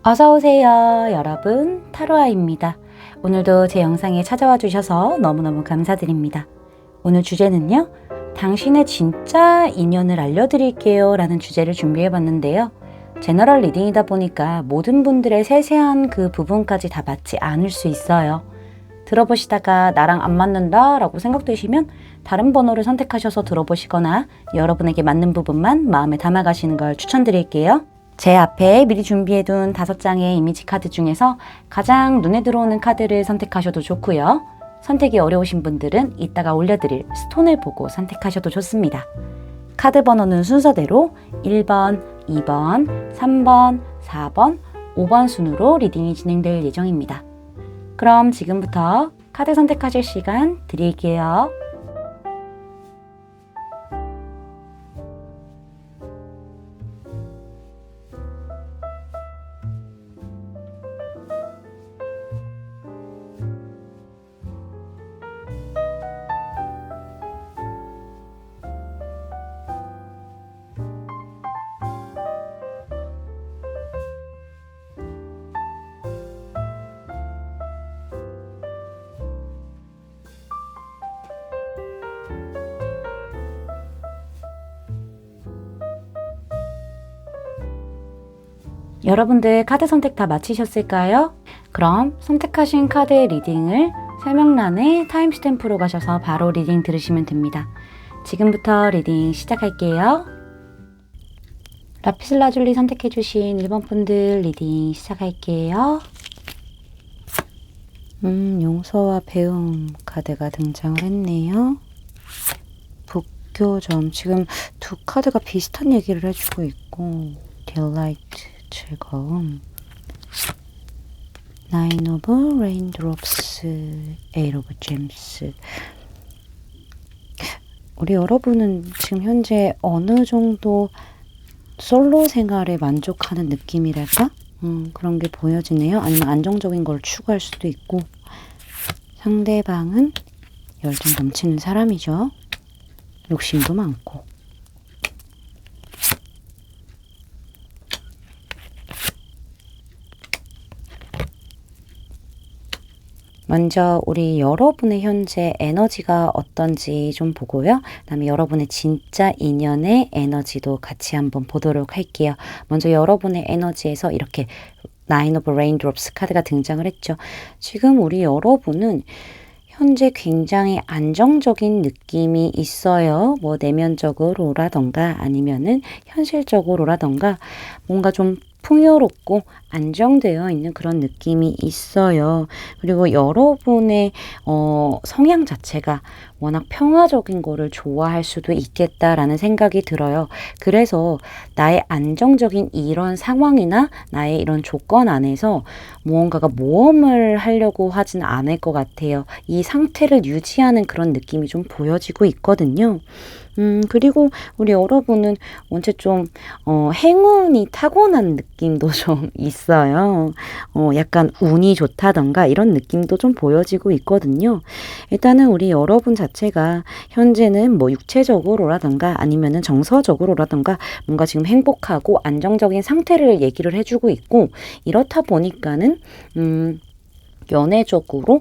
어서오세요 여러분, 타로아입니다. 오늘도 제 영상에 찾아와 주셔서 너무너무 감사드립니다. 오늘 주제는요, 당신의 진짜 인연을 알려드릴게요 라는 주제를 준비해봤는데요. 제너럴 리딩이다 보니까 모든 분들의 세세한 그 부분까지 다 맞지 않을 수 있어요. 들어보시다가 나랑 안 맞는다 라고 생각되시면 다른 번호를 선택하셔서 들어보시거나 여러분에게 맞는 부분만 마음에 담아가시는 걸 추천드릴게요. 제 앞에 미리 준비해둔 5장의 이미지 카드 중에서 가장 눈에 들어오는 카드를 선택하셔도 좋고요. 선택이 어려우신 분들은 이따가 올려드릴 스톤을 보고 선택하셔도 좋습니다. 카드 번호는 순서대로 1번, 2번, 3번, 4번, 5번 순으로 리딩이 진행될 예정입니다. 그럼 지금부터 카드 선택하실 시간 드릴게요. 여러분들 카드 선택 다 마치셨을까요? 그럼 선택하신 카드의 리딩을 설명란에 타임스탬프로 가셔서 바로 리딩 들으시면 됩니다. 지금부터 리딩 시작할게요. 라피슬라줄리 선택해주신 1번 분들 리딩 시작할게요. 용서와 배움 카드가 등장을 했네요. 북교점, 지금 두 카드가 비슷한 얘기를 해주고 있고, 딜라이트, 즐거움, 나인 오브 레인드롭스, 에잇 오브 잼스. 우리 여러분은 지금 현재 어느 정도 솔로 생활에 만족하는 느낌이랄까? 그런 게 보여지네요. 아니면 안정적인 걸 추구할 수도 있고, 상대방은 열정 넘치는 사람이죠. 욕심도 많고. 먼저 우리 여러분의 현재 에너지가 어떤지 좀 보고요. 그다음에 여러분의 진짜 인연의 에너지도 같이 한번 보도록 할게요. 먼저 여러분의 에너지에서 이렇게 나인 오브 레인드롭스 카드가 등장을 했죠. 지금 우리 여러분은 현재 굉장히 안정적인 느낌이 있어요. 뭐 내면적으로라던가 아니면은 현실적으로라던가 뭔가 좀 풍요롭고 안정되어 있는 그런 느낌이 있어요. 그리고 여러분의 성향 자체가 워낙 평화적인 거를 좋아할 수도 있겠다라는 생각이 들어요. 그래서 나의 안정적인 이런 상황이나 나의 이런 조건 안에서 무언가가 모험을 하려고 하진 않을 것 같아요. 이 상태를 유지하는 그런 느낌이 좀 보여지고 있거든요. 그리고 우리 여러분은 원체 좀 행운이 타고난 느낌도 좀 있어요. 약간 운이 좋다던가 이런 느낌도 좀 보여지고 있거든요. 일단은 우리 여러분 자체가 현재는 뭐 육체적으로라던가 아니면은 정서적으로라던가 뭔가 지금 행복하고 안정적인 상태를 얘기를 해주고 있고, 이렇다 보니까는 연애적으로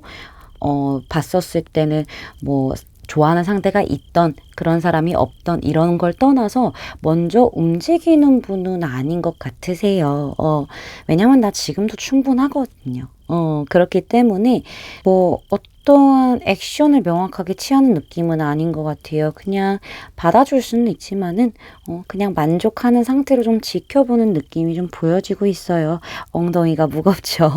봤었을 때는 뭐 좋아하는 상대가 있던 그런 사람이 없던 이런 걸 떠나서 먼저 움직이는 분은 아닌 것 같으세요. 왜냐면 나 지금도 충분하거든요. 그렇기 때문에 뭐 어떠한 액션을 명확하게 취하는 느낌은 아닌 것 같아요. 그냥 받아줄 수는 있지만은 그냥 만족하는 상태로 좀 지켜보는 느낌이 좀 보여지고 있어요. 엉덩이가 무겁죠.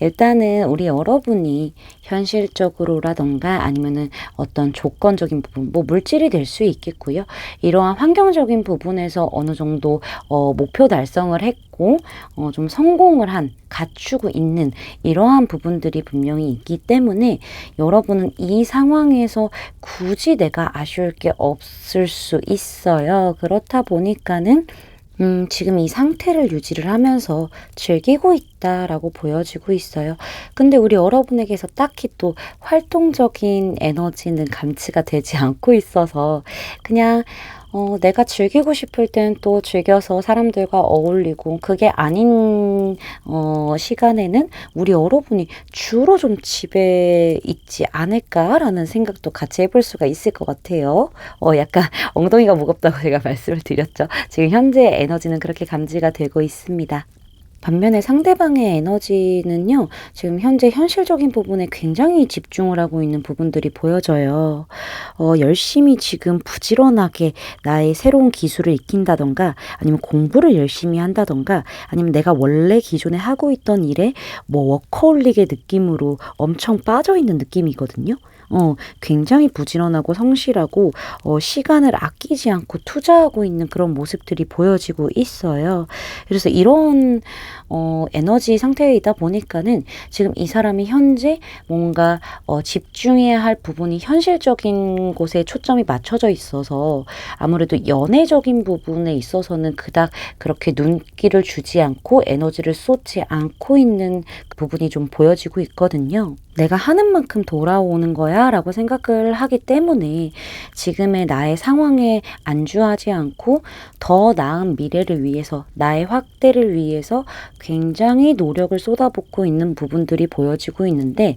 일단은 우리 여러분이 현실적으로라던가 아니면은 어떤 조건적인 부분, 뭐 물질이 될 수 있겠고요. 이러한 환경적인 부분에서 어느 정도 목표 달성을 했고 좀 성공을 갖추고 있는 이러한 부분들이 분명히 있기 때문에 여러분은 이 상황에서 굳이 내가 아쉬울 게 없을 수 있어요. 그렇다 보니까는 지금 이 상태를 유지를 하면서 즐기고 있다라고 보여지고 있어요. 근데 우리 여러분에게서 딱히 또 활동적인 에너지는 감지가 되지 않고 있어서 그냥 내가 즐기고 싶을 땐 또 즐겨서 사람들과 어울리고 그게 아닌 시간에는 우리 여러분이 주로 좀 집에 있지 않을까라는 생각도 같이 해볼 수가 있을 것 같아요. 약간 엉덩이가 무겁다고 제가 말씀을 드렸죠. 지금 현재 에너지는 그렇게 감지가 되고 있습니다. 반면에 상대방의 에너지는요, 지금 현재 현실적인 부분에 굉장히 집중을 하고 있는 부분들이 보여져요. 열심히 지금 부지런하게 나의 새로운 기술을 익힌다던가, 아니면 공부를 열심히 한다던가, 아니면 내가 원래 기존에 하고 있던 일에 뭐 워커홀릭의 느낌으로 엄청 빠져있는 느낌이거든요. 굉장히 부지런하고 성실하고 시간을 아끼지 않고 투자하고 있는 그런 모습들이 보여지고 있어요. 그래서 이런 에너지 상태이다 보니까는 지금 이 사람이 현재 뭔가 집중해야 할 부분이 현실적인 곳에 초점이 맞춰져 있어서 아무래도 연애적인 부분에 있어서는 그닥 그렇게 눈길을 주지 않고 에너지를 쏟지 않고 있는 그 부분이 좀 보여지고 있거든요. 내가 하는 만큼 돌아오는 거야 라고 생각을 하기 때문에 지금의 나의 상황에 안주하지 않고 더 나은 미래를 위해서, 나의 확대를 위해서 굉장히 노력을 쏟아붓고 있는 부분들이 보여지고 있는데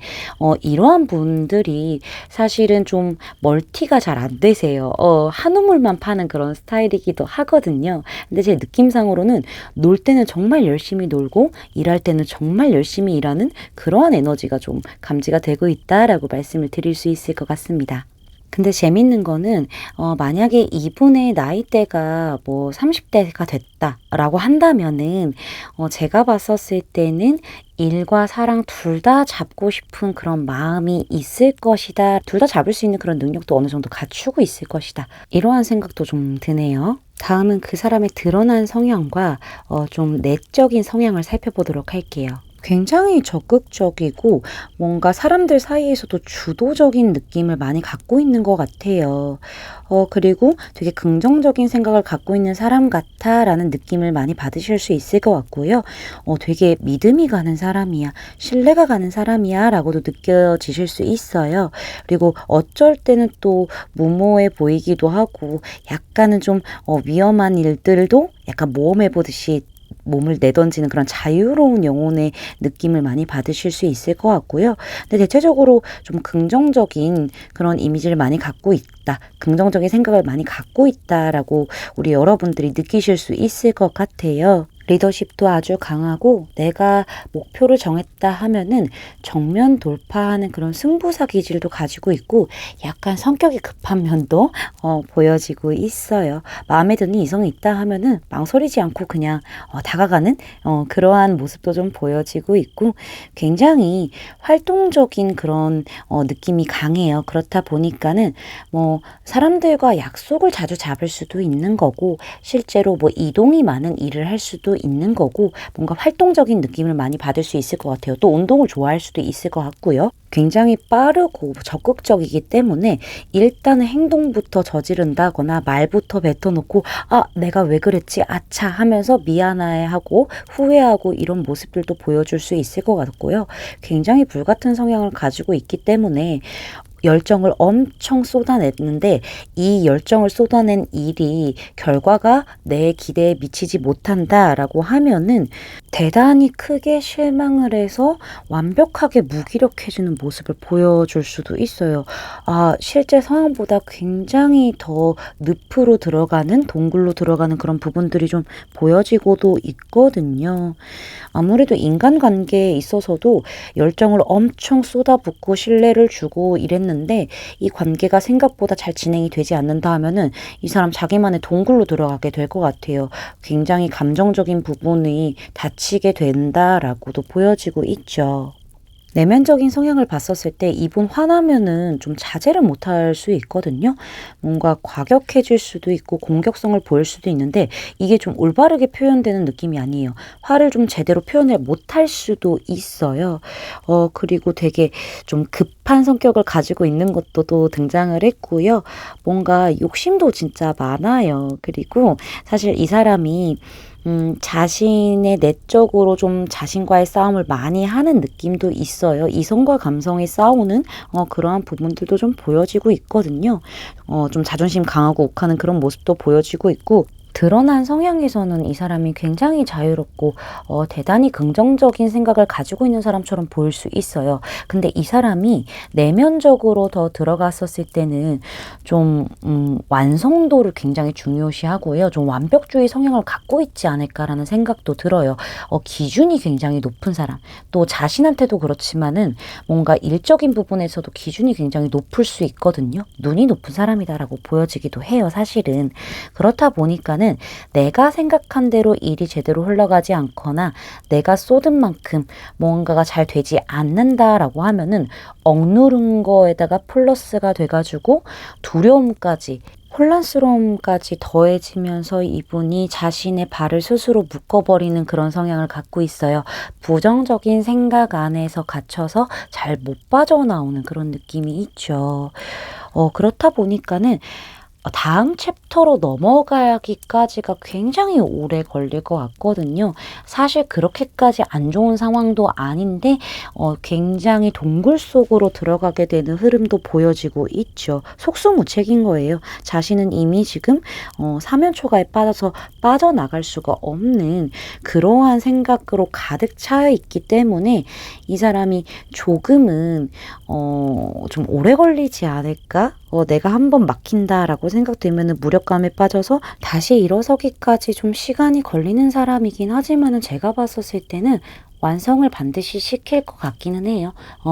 이러한 분들이 사실은 좀 멀티가 잘 안 되세요. 한 우물만 파는 그런 스타일이기도 하거든요. 근데 제 느낌상으로는 놀 때는 정말 열심히 놀고 일할 때는 정말 열심히 일하는 그러한 에너지가 좀 감지가 되고 있다라고 말씀을 드릴 수 있을 것 같습니다. 근데 재밌는 거는 만약에 이분의 나이대가 뭐 30대가 됐다라고 한다면은 제가 봤었을 때는 일과 사랑 둘 다 잡고 싶은 그런 마음이 있을 것이다. 둘 다 잡을 수 있는 그런 능력도 어느 정도 갖추고 있을 것이다. 이러한 생각도 좀 드네요. 다음은 그 사람의 드러난 성향과 좀 내적인 성향을 살펴보도록 할게요. 굉장히 적극적이고 뭔가 사람들 사이에서도 주도적인 느낌을 많이 갖고 있는 것 같아요. 그리고 되게 긍정적인 생각을 갖고 있는 사람 같아라는 느낌을 많이 받으실 수 있을 것 같고요. 되게 믿음이 가는 사람이야, 신뢰가 가는 사람이야 라고도 느껴지실 수 있어요. 그리고 어쩔 때는 또 무모해 보이기도 하고 약간은 좀 위험한 일들도 약간 모험해 보듯이 몸을 내던지는 그런 자유로운 영혼의 느낌을 많이 받으실 수 있을 것 같고요. 근데 대체적으로 좀 긍정적인 그런 이미지를 많이 갖고 있다. 긍정적인 생각을 많이 갖고 있다라고 우리 여러분들이 느끼실 수 있을 것 같아요. 리더십도 아주 강하고 내가 목표를 정했다 하면은 정면 돌파하는 그런 승부사 기질도 가지고 있고 약간 성격이 급한 면도 보여지고 있어요. 마음에 드는 이성이 있다 하면은 망설이지 않고 그냥 다가가는 그러한 모습도 좀 보여지고 있고 굉장히 활동적인 그런 느낌이 강해요. 그렇다 보니까는 뭐 사람들과 약속을 자주 잡을 수도 있는 거고 실제로 뭐 이동이 많은 일을 할 수도 있는 거고 뭔가 활동적인 느낌을 많이 받을 수 있을 것 같아요. 또 운동을 좋아할 수도 있을 것 같고요. 굉장히 빠르고 적극적이기 때문에 일단은 행동부터 저지른다거나 말부터 뱉어놓고 내가 왜 그랬지 아차 하면서 미안해하고 후회하고 이런 모습들도 보여줄 수 있을 것 같고요. 굉장히 불같은 성향을 가지고 있기 때문에 열정을 엄청 쏟아냈는데 이 열정을 쏟아낸 일이 결과가 내 기대에 미치지 못한다라고 하면은 대단히 크게 실망을 해서 완벽하게 무기력해지는 모습을 보여줄 수도 있어요. 실제 상황보다 굉장히 더 늪으로 들어가는 동굴로 들어가는 그런 부분들이 좀 보여지고도 있거든요. 아무래도 인간관계에 있어서도 열정을 엄청 쏟아붓고 신뢰를 주고 이랬는데 이 관계가 생각보다 잘 진행이 되지 않는다 하면은 이 사람 자기만의 동굴로 들어가게 될 것 같아요. 굉장히 감정적인 부분이 닫히게 된다라고도 보여지고 있죠. 내면적인 성향을 봤었을 때 이분 화나면은 좀 자제를 못할 수 있거든요. 뭔가 과격해질 수도 있고 공격성을 보일 수도 있는데 이게 좀 올바르게 표현되는 느낌이 아니에요. 화를 좀 제대로 표현을 못할 수도 있어요. 그리고 되게 좀 급한 성격을 가지고 있는 것도 또 등장을 했고요. 뭔가 욕심도 진짜 많아요. 그리고 사실 이 사람이 자신의 내적으로 좀 자신과의 싸움을 많이 하는 느낌도 있어요. 이성과 감성이 싸우는 그러한 부분들도 좀 보여지고 있거든요. 좀 자존심 강하고 욱하는 그런 모습도 보여지고 있고, 드러난 성향에서는 이 사람이 굉장히 자유롭고 대단히 긍정적인 생각을 가지고 있는 사람처럼 보일 수 있어요. 근데 이 사람이 내면적으로 더 들어갔었을 때는 좀 완성도를 굉장히 중요시하고요. 좀 완벽주의 성향을 갖고 있지 않을까라는 생각도 들어요. 기준이 굉장히 높은 사람. 또 자신한테도 그렇지만은 뭔가 일적인 부분에서도 기준이 굉장히 높을 수 있거든요. 눈이 높은 사람이다라고 보여지기도 해요, 사실은. 그렇다 보니까는 내가 생각한 대로 일이 제대로 흘러가지 않거나 내가 쏟은 만큼 뭔가가 잘 되지 않는다라고 하면은 억누른 거에다가 플러스가 돼가지고 두려움까지, 혼란스러움까지 더해지면서 이분이 자신의 발을 스스로 묶어버리는 그런 성향을 갖고 있어요. 부정적인 생각 안에서 갇혀서 잘 못 빠져나오는 그런 느낌이 있죠. 그렇다 보니까는 다음 챕터로 넘어가기까지가 굉장히 오래 걸릴 것 같거든요. 사실 그렇게까지 안 좋은 상황도 아닌데 굉장히 동굴 속으로 들어가게 되는 흐름도 보여지고 있죠. 속수무책인 거예요. 자신은 이미 지금 사면초가에 빠져서 빠져나갈 수가 없는 그러한 생각으로 가득 차여 있기 때문에 이 사람이 조금은 좀 오래 걸리지 않을까? 내가 한번 막힌다라고 생각되면은 무력감에 빠져서 다시 일어서기까지 좀 시간이 걸리는 사람이긴 하지만은 제가 봤었을 때는 완성을 반드시 시킬 것 같기는 해요.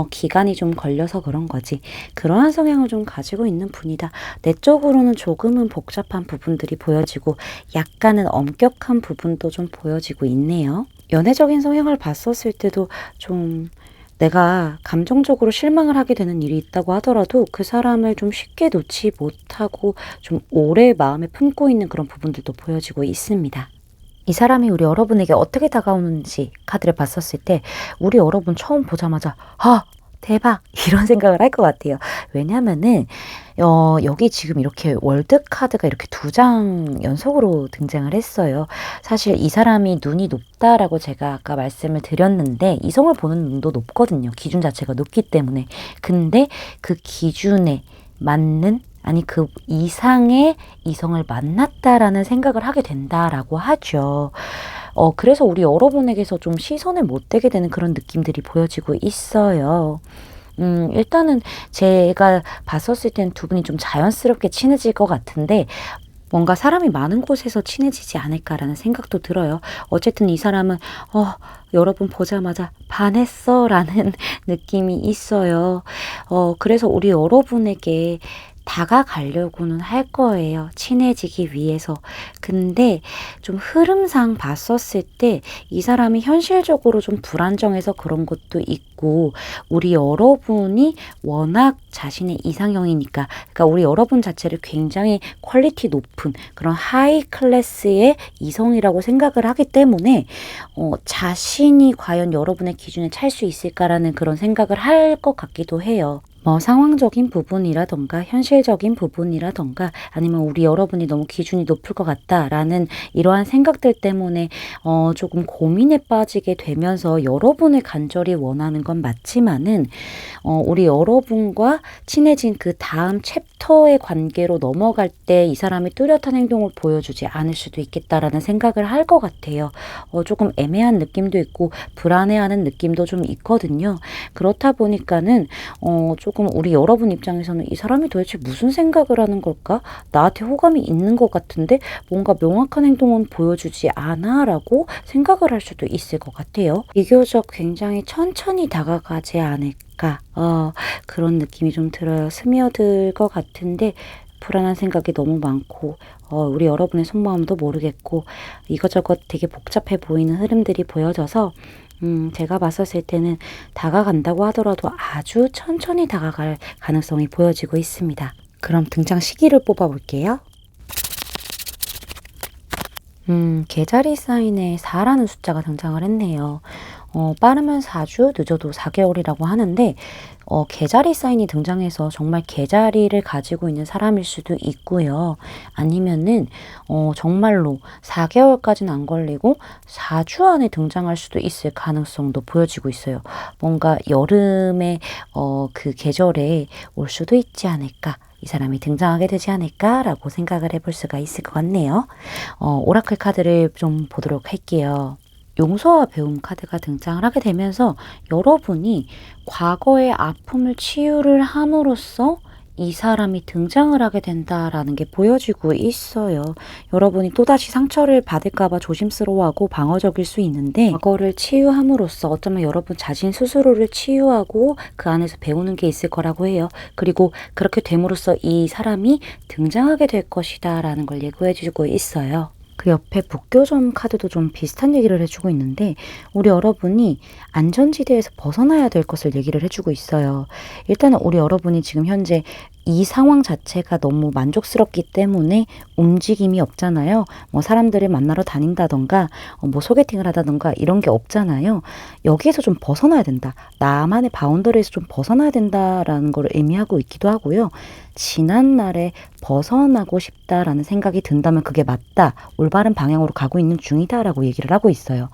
기간이 좀 걸려서 그런 거지. 그러한 성향을 좀 가지고 있는 분이다. 내적으로는 조금은 복잡한 부분들이 보여지고 약간은 엄격한 부분도 좀 보여지고 있네요. 연애적인 성향을 봤었을 때도 좀 내가 감정적으로 실망을 하게 되는 일이 있다고 하더라도 그 사람을 좀 쉽게 놓지 못하고 좀 오래 마음에 품고 있는 그런 부분들도 보여지고 있습니다. 이 사람이 우리 여러분에게 어떻게 다가오는지 카드를 봤었을 때 우리 여러분 처음 보자마자 대박! 이런 생각을 할 것 같아요. 왜냐면은 여기 지금 이렇게 월드 카드가 이렇게 2장 연속으로 등장을 했어요. 사실 이 사람이 눈이 높다라고 제가 아까 말씀을 드렸는데 이성을 보는 눈도 높거든요. 기준 자체가 높기 때문에. 근데 그 기준에 맞는, 아니 그 이상의 이성을 만났다라는 생각을 하게 된다라고 하죠. 그래서 우리 여러분에게서 좀 시선을 못 대게 되는 그런 느낌들이 보여지고 있어요. 일단은 제가 봤었을 땐 두 분이 좀 자연스럽게 친해질 것 같은데 뭔가 사람이 많은 곳에서 친해지지 않을까라는 생각도 들어요. 어쨌든 이 사람은 여러분 보자마자 반했어 라는 느낌이 있어요. 그래서 우리 여러분에게 다가가려고는 할 거예요. 친해지기 위해서. 근데 좀 흐름상 봤었을 때 이 사람이 현실적으로 좀 불안정해서 그런 것도 있고 우리 여러분이 워낙 자신의 이상형이니까, 그러니까 우리 여러분 자체를 굉장히 퀄리티 높은 그런 하이 클래스의 이성이라고 생각을 하기 때문에 자신이 과연 여러분의 기준에 찰 수 있을까라는 그런 생각을 할 것 같기도 해요. 상황적인 부분이라던가 현실적인 부분이라던가 아니면 우리 여러분이 너무 기준이 높을 것 같다라는 이러한 생각들 때문에 조금 고민에 빠지게 되면서 여러분을 간절히 원하는 건 맞지만은 우리 여러분과 친해진 그 다음 챕터의 관계로 넘어갈 때 이 사람이 뚜렷한 행동을 보여주지 않을 수도 있겠다라는 생각을 할 것 같아요. 조금 애매한 느낌도 있고 불안해하는 느낌도 좀 있거든요. 그렇다 보니까는 조금 우리 여러분 입장에서는 이 사람이 도대체 무슨 생각을 하는 걸까? 나한테 호감이 있는 것 같은데 뭔가 명확한 행동은 보여주지 않아 라고 생각을 할 수도 있을 것 같아요. 비교적 굉장히 천천히 다가가지 않을까? 그런 느낌이 좀 들어요. 스며들 것 같은데 불안한 생각이 너무 많고 우리 여러분의 속마음도 모르겠고 이것저것 되게 복잡해 보이는 흐름들이 보여져서 제가 봤었을 때는 다가간다고 하더라도 아주 천천히 다가갈 가능성이 보여지고 있습니다. 그럼 등장 시기를 뽑아볼게요. 개자리 사인에 4라는 숫자가 등장을 했네요. 빠르면 4주, 늦어도 4개월이라고 하는데 개자리 사인이 등장해서 정말 개자리를 가지고 있는 사람일 수도 있고요. 아니면은 정말로 4개월까지는 안 걸리고 4주 안에 등장할 수도 있을 가능성도 보여지고 있어요. 뭔가 여름에 그 계절에 올 수도 있지 않을까. 이 사람이 등장하게 되지 않을까라고 생각을 해볼 수가 있을 것 같네요. 오라클 카드를 좀 보도록 할게요. 용서와 배움 카드가 등장을 하게 되면서 여러분이 과거의 아픔을 치유를 함으로써 이 사람이 등장을 하게 된다라는 게 보여지고 있어요. 여러분이 또다시 상처를 받을까봐 조심스러워하고 방어적일 수 있는데 과거를 치유함으로써 어쩌면 여러분 자신 스스로를 치유하고 그 안에서 배우는 게 있을 거라고 해요. 그리고 그렇게 됨으로써 이 사람이 등장하게 될 것이다 라는 걸 예고해주고 있어요. 그 옆에 북교점 카드도 좀 비슷한 얘기를 해주고 있는데 우리 여러분이 안전지대에서 벗어나야 될 것을 얘기를 해주고 있어요. 일단은 우리 여러분이 지금 현재 이 상황 자체가 너무 만족스럽기 때문에 움직임이 없잖아요. 뭐 사람들을 만나러 다닌다던가 뭐 소개팅을 하다던가 이런 게 없잖아요. 여기에서 좀 벗어나야 된다. 나만의 바운더리에서 좀 벗어나야 된다라는 걸 의미하고 있기도 하고요. 지난 날에 벗어나고 싶다라는 생각이 든다면 그게 맞다. 올바른 방향으로 가고 있는 중이다라고 얘기를 하고 있어요.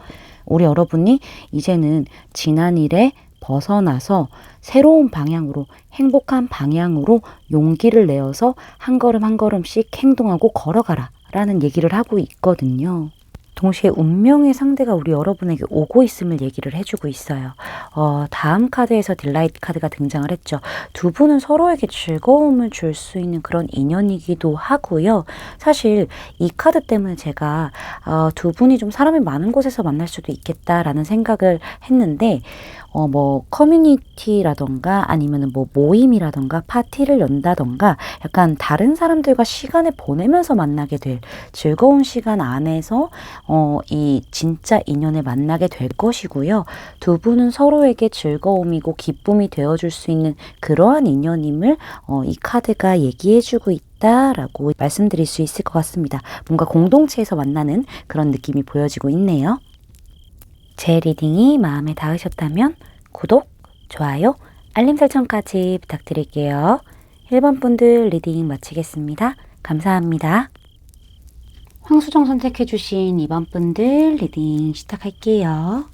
우리 여러분이 이제는 지난 일에 벗어나서 새로운 방향으로 행복한 방향으로 용기를 내어서 한 걸음 한 걸음씩 행동하고 걸어가라 라는 얘기를 하고 있거든요. 동시에 운명의 상대가 우리 여러분에게 오고 있음을 얘기를 해주고 있어요. 다음 카드에서 딜라이트 카드가 등장을 했죠. 두 분은 서로에게 즐거움을 줄 수 있는 그런 인연이기도 하고요. 사실 이 카드 때문에 제가 두 분이 좀 사람이 많은 곳에서 만날 수도 있겠다라는 생각을 했는데 뭐 커뮤니티라던가 아니면은 뭐 모임이라던가 파티를 연다던가 약간 다른 사람들과 시간을 보내면서 만나게 될 즐거운 시간 안에서 이 진짜 인연을 만나게 될 것이고요. 두 분은 서로에게 즐거움이고 기쁨이 되어줄 수 있는 그러한 인연임을 이 카드가 얘기해주고 있다라고 말씀드릴 수 있을 것 같습니다. 뭔가 공동체에서 만나는 그런 느낌이 보여지고 있네요. 제 리딩이 마음에 닿으셨다면 구독, 좋아요, 알림 설정까지 부탁드릴게요. 1번 분들 리딩 마치겠습니다. 감사합니다. 황수정 선택해주신 2번 분들 리딩 시작할게요.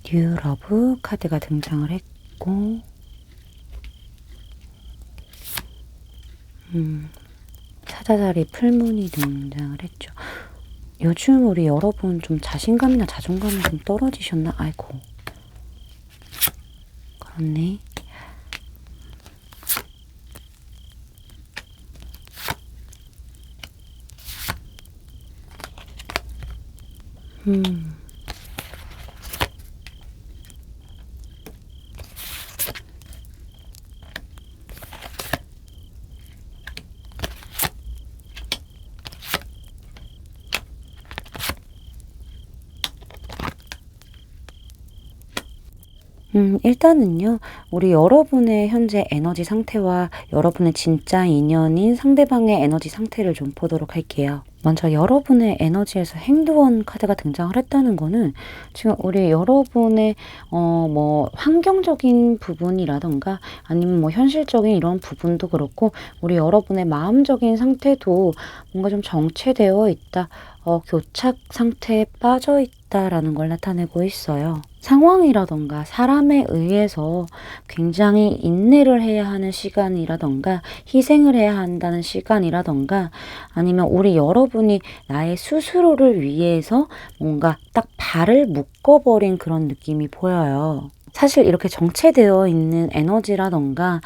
뉴 러브 카드가 등장을 했고 사자자리 풀문이 등장을 했죠. 요즘 우리 여러분 좀 자신감이나 자존감이 좀 떨어지셨나? 아이고. 그렇네. 일단은요, 우리 여러분의 현재 에너지 상태와 여러분의 진짜 인연인 상대방의 에너지 상태를 좀 보도록 할게요. 먼저 여러분의 에너지에서 행두원 카드가 등장을 했다는 거는 지금 우리 여러분의 뭐 환경적인 부분이라던가 아니면 뭐 현실적인 이런 부분도 그렇고 우리 여러분의 마음적인 상태도 뭔가 좀 정체되어 있다. 교착 상태에 빠져 있다라는 걸 나타내고 있어요. 상황이라던가 사람에 의해서 굉장히 인내를 해야 하는 시간이라던가 희생을 해야 한다는 시간이라던가 아니면 우리 여러분이 나의 스스로를 위해서 뭔가 딱 발을 묶어버린 그런 느낌이 보여요. 사실 이렇게 정체되어 있는 에너지라던가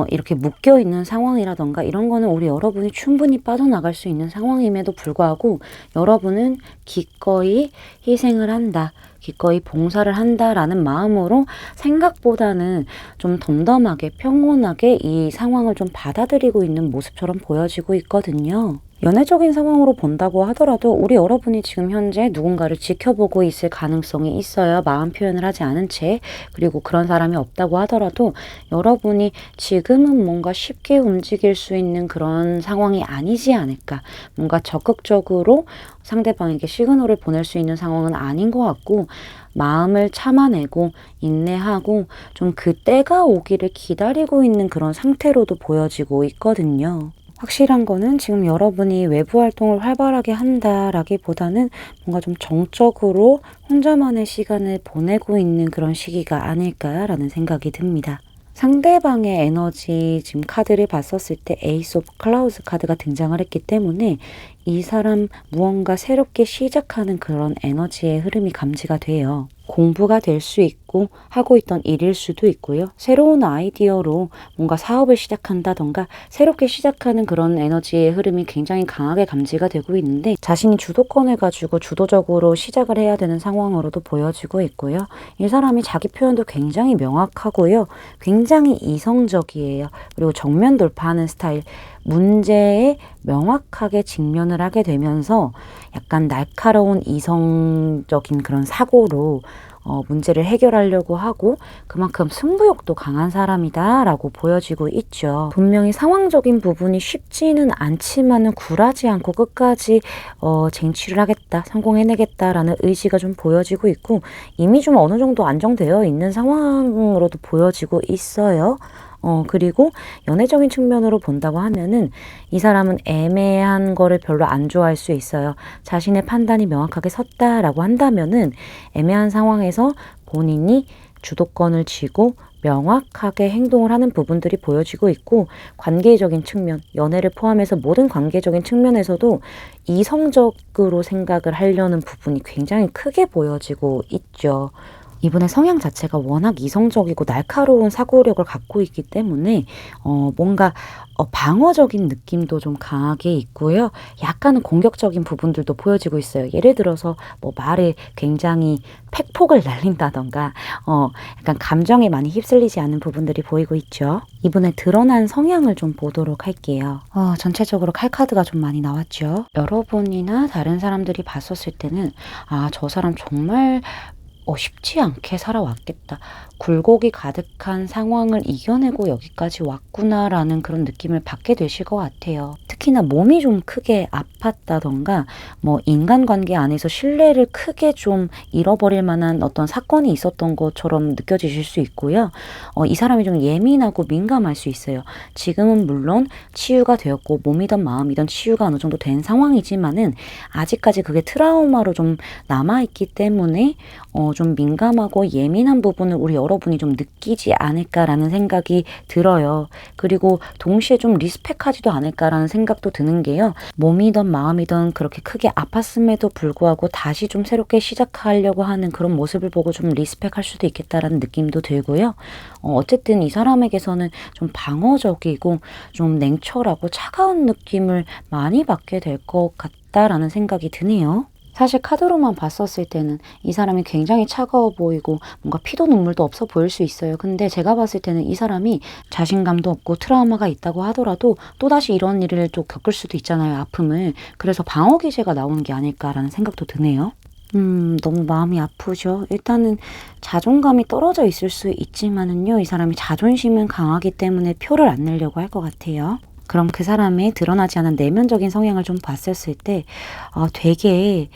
이렇게 묶여 있는 상황이라던가 이런 거는 우리 여러분이 충분히 빠져나갈 수 있는 상황임에도 불구하고 여러분은 기꺼이 희생을 한다. 기꺼이 봉사를 한다라는 마음으로 생각보다는 좀 덤덤하게 평온하게 이 상황을 좀 받아들이고 있는 모습처럼 보여지고 있거든요. 연애적인 상황으로 본다고 하더라도 우리 여러분이 지금 현재 누군가를 지켜보고 있을 가능성이 있어요. 마음 표현을 하지 않은 채. 그리고 그런 사람이 없다고 하더라도 여러분이 지금은 뭔가 쉽게 움직일 수 있는 그런 상황이 아니지 않을까. 뭔가 적극적으로 상대방에게 시그널을 보낼 수 있는 상황은 아닌 것 같고, 마음을 참아내고 인내하고 좀 그 때가 오기를 기다리고 있는 그런 상태로도 보여지고 있거든요. 확실한 거는 지금 여러분이 외부 활동을 활발하게 한다라기보다는 뭔가 좀 정적으로 혼자만의 시간을 보내고 있는 그런 시기가 아닐까라는 생각이 듭니다. 상대방의 에너지 지금 카드를 봤었을 때 에이스 오브 클라우드 카드가 등장을 했기 때문에 이 사람 무언가 새롭게 시작하는 그런 에너지의 흐름이 감지가 돼요. 공부가 될 수 있고 하고 있던 일일 수도 있고요. 새로운 아이디어로 뭔가 사업을 시작한다던가 새롭게 시작하는 그런 에너지의 흐름이 굉장히 강하게 감지가 되고 있는데, 자신이 주도권을 가지고 주도적으로 시작을 해야 되는 상황으로도 보여지고 있고요. 이 사람이 자기 표현도 굉장히 명확하고요. 굉장히 이성적이에요. 그리고 정면 돌파하는 스타일. 문제에 명확하게 직면을 하게 되면서 약간 날카로운 이성적인 그런 사고로 문제를 해결하려고 하고 그만큼 승부욕도 강한 사람이다 라고 보여지고 있죠. 분명히 상황적인 부분이 쉽지는 않지만은 굴하지 않고 끝까지 쟁취를 하겠다, 성공해내겠다라는 의지가 좀 보여지고 있고, 이미 좀 어느 정도 안정되어 있는 상황으로도 보여지고 있어요. 그리고 연애적인 측면으로 본다고 하면은 이 사람은 애매한 거를 별로 안 좋아할 수 있어요. 자신의 판단이 명확하게 섰다라고 한다면은 애매한 상황에서 본인이 주도권을 쥐고 명확하게 행동을 하는 부분들이 보여지고 있고, 관계적인 측면, 연애를 포함해서 모든 관계적인 측면에서도 이성적으로 생각을 하려는 부분이 굉장히 크게 보여지고 있죠. 이분의 성향 자체가 워낙 이성적이고 날카로운 사고력을 갖고 있기 때문에 뭔가 방어적인 느낌도 좀 강하게 있고요. 약간은 공격적인 부분들도 보여지고 있어요. 예를 들어서 뭐 말에 굉장히 팩폭을 날린다던가 약간 감정에 많이 휩쓸리지 않는 부분들이 보이고 있죠. 이분의 드러난 성향을 좀 보도록 할게요. 전체적으로 칼카드가 좀 많이 나왔죠. 여러분이나 다른 사람들이 봤었을 때는 저 사람 정말 쉽지 않게 살아왔겠다. 굴곡이 가득한 상황을 이겨내고 여기까지 왔구나라는 그런 느낌을 받게 되실 것 같아요. 특히나 몸이 좀 크게 아팠다던가 뭐 인간관계 안에서 신뢰를 크게 좀 잃어버릴 만한 어떤 사건이 있었던 것처럼 느껴지실 수 있고요. 이 사람이 좀 예민하고 민감할 수 있어요. 지금은 물론 치유가 되었고 몸이든 마음이든 치유가 어느 정도 된 상황이지만은 아직까지 그게 트라우마로 좀 남아있기 때문에 좀 민감하고 예민한 부분을 우리 여러분이 좀 느끼지 않을까라는 생각이 들어요. 그리고 동시에 좀 리스펙하지도 않을까라는 생각도 드는 게요. 몸이든 마음이든 그렇게 크게 아팠음에도 불구하고 다시 좀 새롭게 시작하려고 하는 그런 모습을 보고 좀 리스펙할 수도 있겠다라는 느낌도 들고요. 어쨌든 이 사람에게서는 좀 방어적이고 좀 냉철하고 차가운 느낌을 많이 받게 될 것 같다라는 생각이 드네요. 사실 카드로만 봤었을 때는 이 사람이 굉장히 차가워 보이고 뭔가 피도 눈물도 없어 보일 수 있어요. 근데 제가 봤을 때는 이 사람이 자신감도 없고 트라우마가 있다고 하더라도 또다시 이런 일을 또 겪을 수도 있잖아요. 아픔을. 그래서 방어 기제가 나오는 게 아닐까라는 생각도 드네요. 너무 마음이 아프죠. 일단은 자존감이 떨어져 있을 수 있지만은요, 이 사람이 자존심은 강하기 때문에 표를 안 내려고 할 것 같아요. 그럼 그 사람의 드러나지 않은 내면적인 성향을 좀 봤었을 때 되게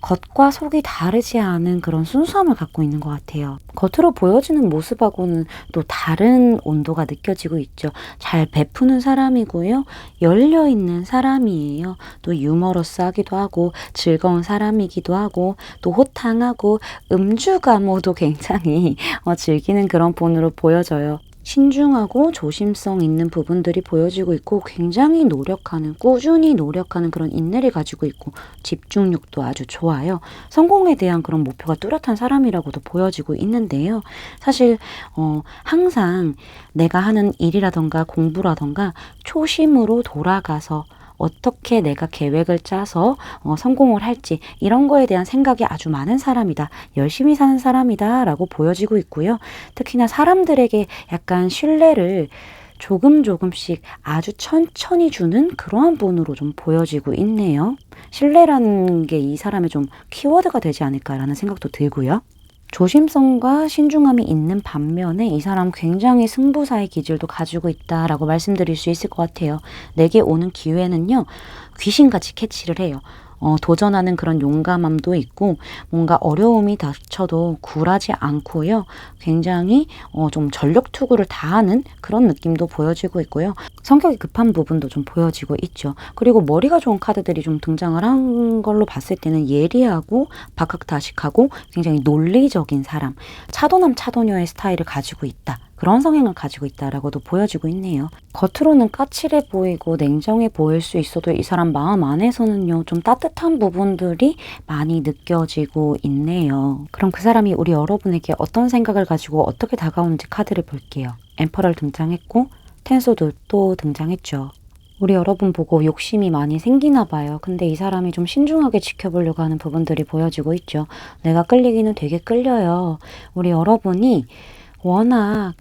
겉과 속이 다르지 않은 그런 순수함을 갖고 있는 것 같아요. 겉으로 보여지는 모습하고는 또 다른 온도가 느껴지고 있죠. 잘 베푸는 사람이고요. 열려있는 사람이에요. 또 유머러스하기도 하고 즐거운 사람이기도 하고 또 호탕하고 음주가무도 굉장히 즐기는 그런 분으로 보여져요. 신중하고 조심성 있는 부분들이 보여지고 있고 굉장히 노력하는, 꾸준히 노력하는 그런 인내를 가지고 있고 집중력도 아주 좋아요. 성공에 대한 그런 목표가 뚜렷한 사람이라고도 보여지고 있는데요. 사실 항상 내가 하는 일이라던가 공부라던가 초심으로 돌아가서 어떻게 내가 계획을 짜서 성공을 할지 이런 거에 대한 생각이 아주 많은 사람이다. 열심히 사는 사람이다 라고 보여지고 있고요. 특히나 사람들에게 약간 신뢰를 조금 조금씩 아주 천천히 주는 그러한 분으로 좀 보여지고 있네요. 신뢰라는 게 이 사람의 좀 키워드가 되지 않을까라는 생각도 들고요. 조심성과 신중함이 있는 반면에 이 사람 굉장히 승부사의 기질도 가지고 있다라고 말씀드릴 수 있을 것 같아요. 내게 오는 기회는요, 귀신같이 캐치를 해요. 도전하는 그런 용감함도 있고 뭔가 어려움이 닥쳐도 굴하지 않고요. 굉장히 좀 전력 투구를 다하는 그런 느낌도 보여지고 있고요. 성격이 급한 부분도 좀 보여지고 있죠. 그리고 머리가 좋은 카드들이 좀 등장을 한 걸로 봤을 때는 예리하고 박학다식하고 굉장히 논리적인 사람, 차도남 차도녀의 스타일을 가지고 있다. 그런 성향을 가지고 있다라고도 보여지고 있네요. 겉으로는 까칠해 보이고 냉정해 보일 수 있어도 이 사람 마음 안에서는요, 좀 따뜻한 부분들이 많이 느껴지고 있네요. 그럼 그 사람이 우리 여러분에게 어떤 생각을 가지고 어떻게 다가오는지 카드를 볼게요. 엠퍼럴 등장했고 텐소도 또 등장했죠. 우리 여러분 보고 욕심이 많이 생기나 봐요. 근데 이 사람이 좀 신중하게 지켜보려고 하는 부분들이 보여지고 있죠. 내가 끌리기는 되게 끌려요. 우리 여러분이 워낙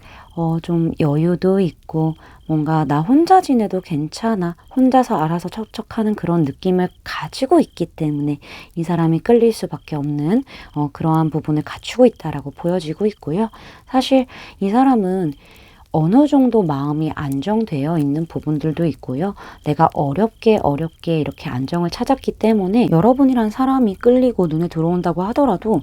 좀 여유도 있고 뭔가 나 혼자 지내도 괜찮아, 혼자서 알아서 척척하는 그런 느낌을 가지고 있기 때문에 이 사람이 끌릴 수밖에 없는 그러한 부분을 갖추고 있다라고 보여지고 있고요. 사실 이 사람은 어느 정도 마음이 안정되어 있는 부분들도 있고요. 내가 어렵게 이렇게 안정을 찾았기 때문에 여러분이란 사람이 끌리고 눈에 들어온다고 하더라도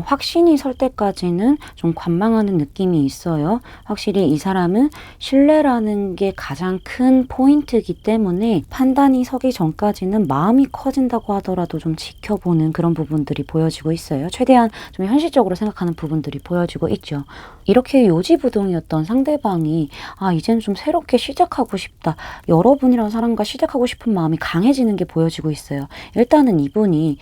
확신이 설 때까지는 좀 관망하는 느낌이 있어요. 확실히 이 사람은 신뢰라는 게 가장 큰 포인트이기 때문에 판단이 서기 전까지는 마음이 커진다고 하더라도 좀 지켜보는 그런 부분들이 보여지고 있어요. 최대한 좀 현실적으로 생각하는 부분들이 보여지고 있죠. 이렇게 요지부동이었던 상대방이 이제는 좀 새롭게 시작하고 싶다. 여러분이랑 사람과 시작하고 싶은 마음이 강해지는 게 보여지고 있어요. 일단은 이분이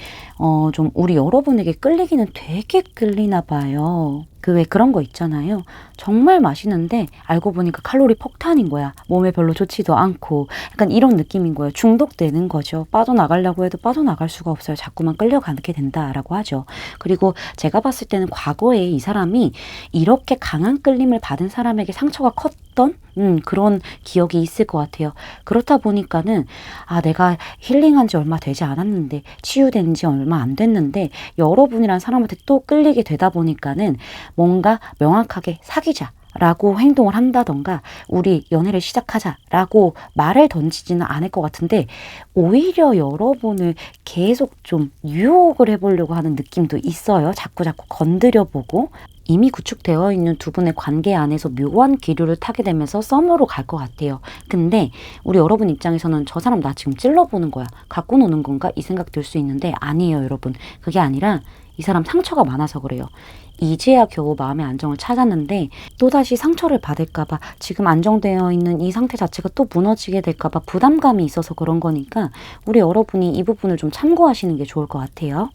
좀 우리 여러분에게 끌리기는 되게 끌리나 봐요. 그 왜 그런 거 있잖아요. 정말 맛있는데 알고 보니까 칼로리 폭탄인 거야. 몸에 별로 좋지도 않고 약간 이런 느낌인 거예요. 중독되는 거죠. 빠져나가려고 해도 빠져나갈 수가 없어요. 자꾸만 끌려가게 된다라고 하죠. 그리고 제가 봤을 때는 과거에 이 사람이 이렇게 강한 끌림을 받은 사람에게 상처가 컸던 그런 기억이 있을 것 같아요. 그렇다 보니까는 내가 힐링한 지 얼마 되지 않았는데 치유된 지 얼마 안 됐는데 여러분이란 사람한테 또 끌리게 되다 보니까는 뭔가 명확하게 사귀자라고 행동을 한다던가 우리 연애를 시작하자라고 말을 던지지는 않을 것 같은데 오히려 여러분을 계속 좀 유혹을 해보려고 하는 느낌도 있어요. 자꾸 건드려보고 이미 구축되어 있는 두 분의 관계 안에서 묘한 기류를 타게 되면서 썸으로 갈 것 같아요. 근데 우리 여러분 입장에서는 저 사람 나 지금 찔러보는 거야. 갖고 노는 건가? 이 생각 들 수 있는데 아니에요, 여러분. 그게 아니라 이 사람 상처가 많아서 그래요. 이제야 겨우 마음의 안정을 찾았는데 또다시 상처를 받을까봐 지금 안정되어 있는 이 상태 자체가 또 무너지게 될까봐 부담감이 있어서 그런 거니까 우리 여러분이 이 부분을 좀 참고하시는 게 좋을 것 같아요.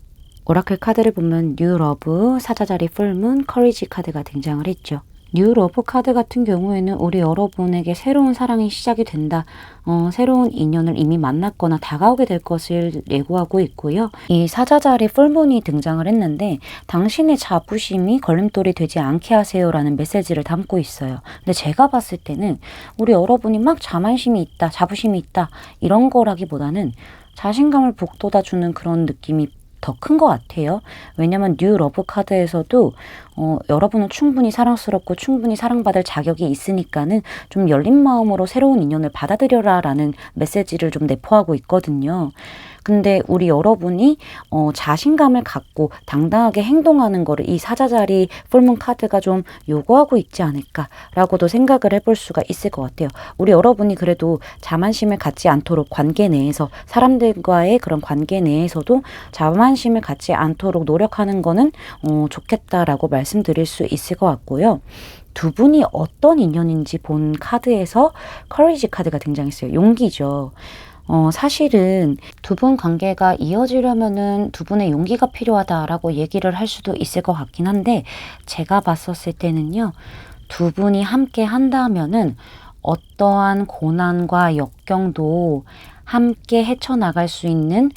오라클 카드를 보면 뉴 러브, 사자자리 풀문, 커리지 카드가 등장을 했죠. 뉴 러브 카드 같은 경우에는 우리 여러분에게 새로운 사랑이 시작이 된다. 새로운 인연을 이미 만났거나 다가오게 될 것을 예고하고 있고요. 이 사자자리 풀문이 등장을 했는데 당신의 자부심이 걸림돌이 되지 않게 하세요라는 메시지를 담고 있어요. 근데 제가 봤을 때는 우리 여러분이 막 자만심이 있다, 자부심이 있다 이런 거라기보다는 자신감을 북돋아주는 그런 느낌이 더 큰 것 같아요. 왜냐면 뉴 러브 카드에서도 여러분은 충분히 사랑스럽고 충분히 사랑받을 자격이 있으니까는 좀 열린 마음으로 새로운 인연을 받아들여라 라는 메시지를 좀 내포하고 있거든요. 근데 우리 여러분이 자신감을 갖고 당당하게 행동하는 거를 이 사자자리 풀문 카드가 좀 요구하고 있지 않을까라고도 생각을 해볼 수가 있을 것 같아요. 우리 여러분이 그래도 자만심을 갖지 않도록 관계 내에서 사람들과의 그런 관계 내에서도 자만심을 갖지 않도록 노력하는 거는 좋겠다라고 말씀드릴 수 있을 것 같고요. 두 분이 어떤 인연인지 본 카드에서 커리지 카드가 등장했어요. 용기죠. 사실은 두 분 관계가 이어지려면은 두 분의 용기가 필요하다라고 얘기를 할 수도 있을 것 같긴 한데 제가 봤었을 때는요. 두 분이 함께 한다면은 어떠한 고난과 역경도 함께 헤쳐나갈 수 있는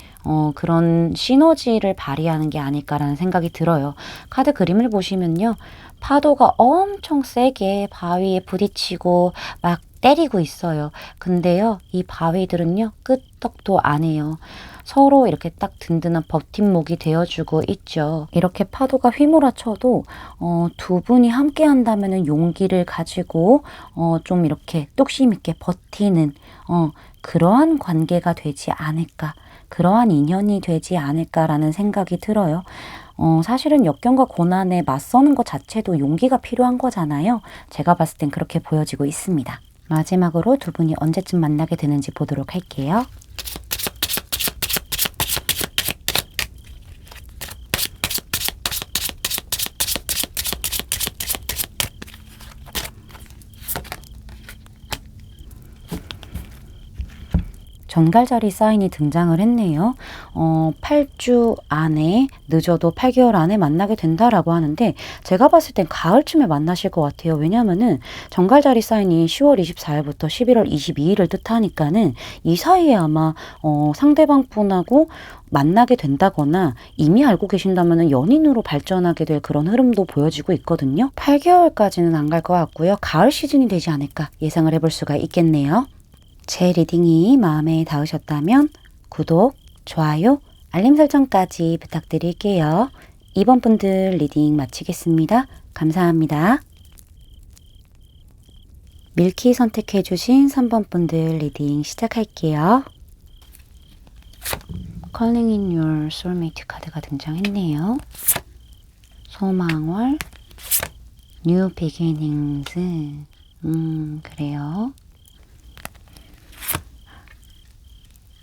그런 시너지를 발휘하는 게 아닐까라는 생각이 들어요. 카드 그림을 보시면요. 파도가 엄청 세게 바위에 부딪히고 막 때리고 있어요. 근데요, 이 바위들은요, 끄떡도 안 해요. 서로 이렇게 딱 든든한 버팀목이 되어주고 있죠. 이렇게 파도가 휘몰아쳐도 두 분이 함께 한다면 용기를 가지고 좀 이렇게 뚝심 있게 버티는 그러한 관계가 되지 않을까, 그러한 인연이 되지 않을까라는 생각이 들어요. 사실은 역경과 고난에 맞서는 것 자체도 용기가 필요한 거잖아요. 제가 봤을 땐 그렇게 보여지고 있습니다. 마지막으로 두 분이 언제쯤 만나게 되는지 보도록 할게요. 전갈자리 사인이 등장을 했네요. 8주 안에, 늦어도 8개월 안에 만나게 된다라고 하는데, 제가 봤을 땐 가을쯤에 만나실 것 같아요. 왜냐면은 전갈자리 사인이 10월 24일부터 11월 22일을 뜻하니까는 이 사이에 아마 상대방 분하고 만나게 된다거나 이미 알고 계신다면 연인으로 발전하게 될 그런 흐름도 보여지고 있거든요. 8개월까지는 안 갈 것 같고요. 가을 시즌이 되지 않을까 예상을 해볼 수가 있겠네요. 제 리딩이 마음에 닿으셨다면 구독, 좋아요, 알림 설정까지 부탁드릴게요. 2번 분들 리딩 마치겠습니다. 감사합니다. 밀키 선택해주신 3번 분들 리딩 시작할게요. Calling in your soulmate 카드가 등장했네요. 소망월, New beginnings. 그래요.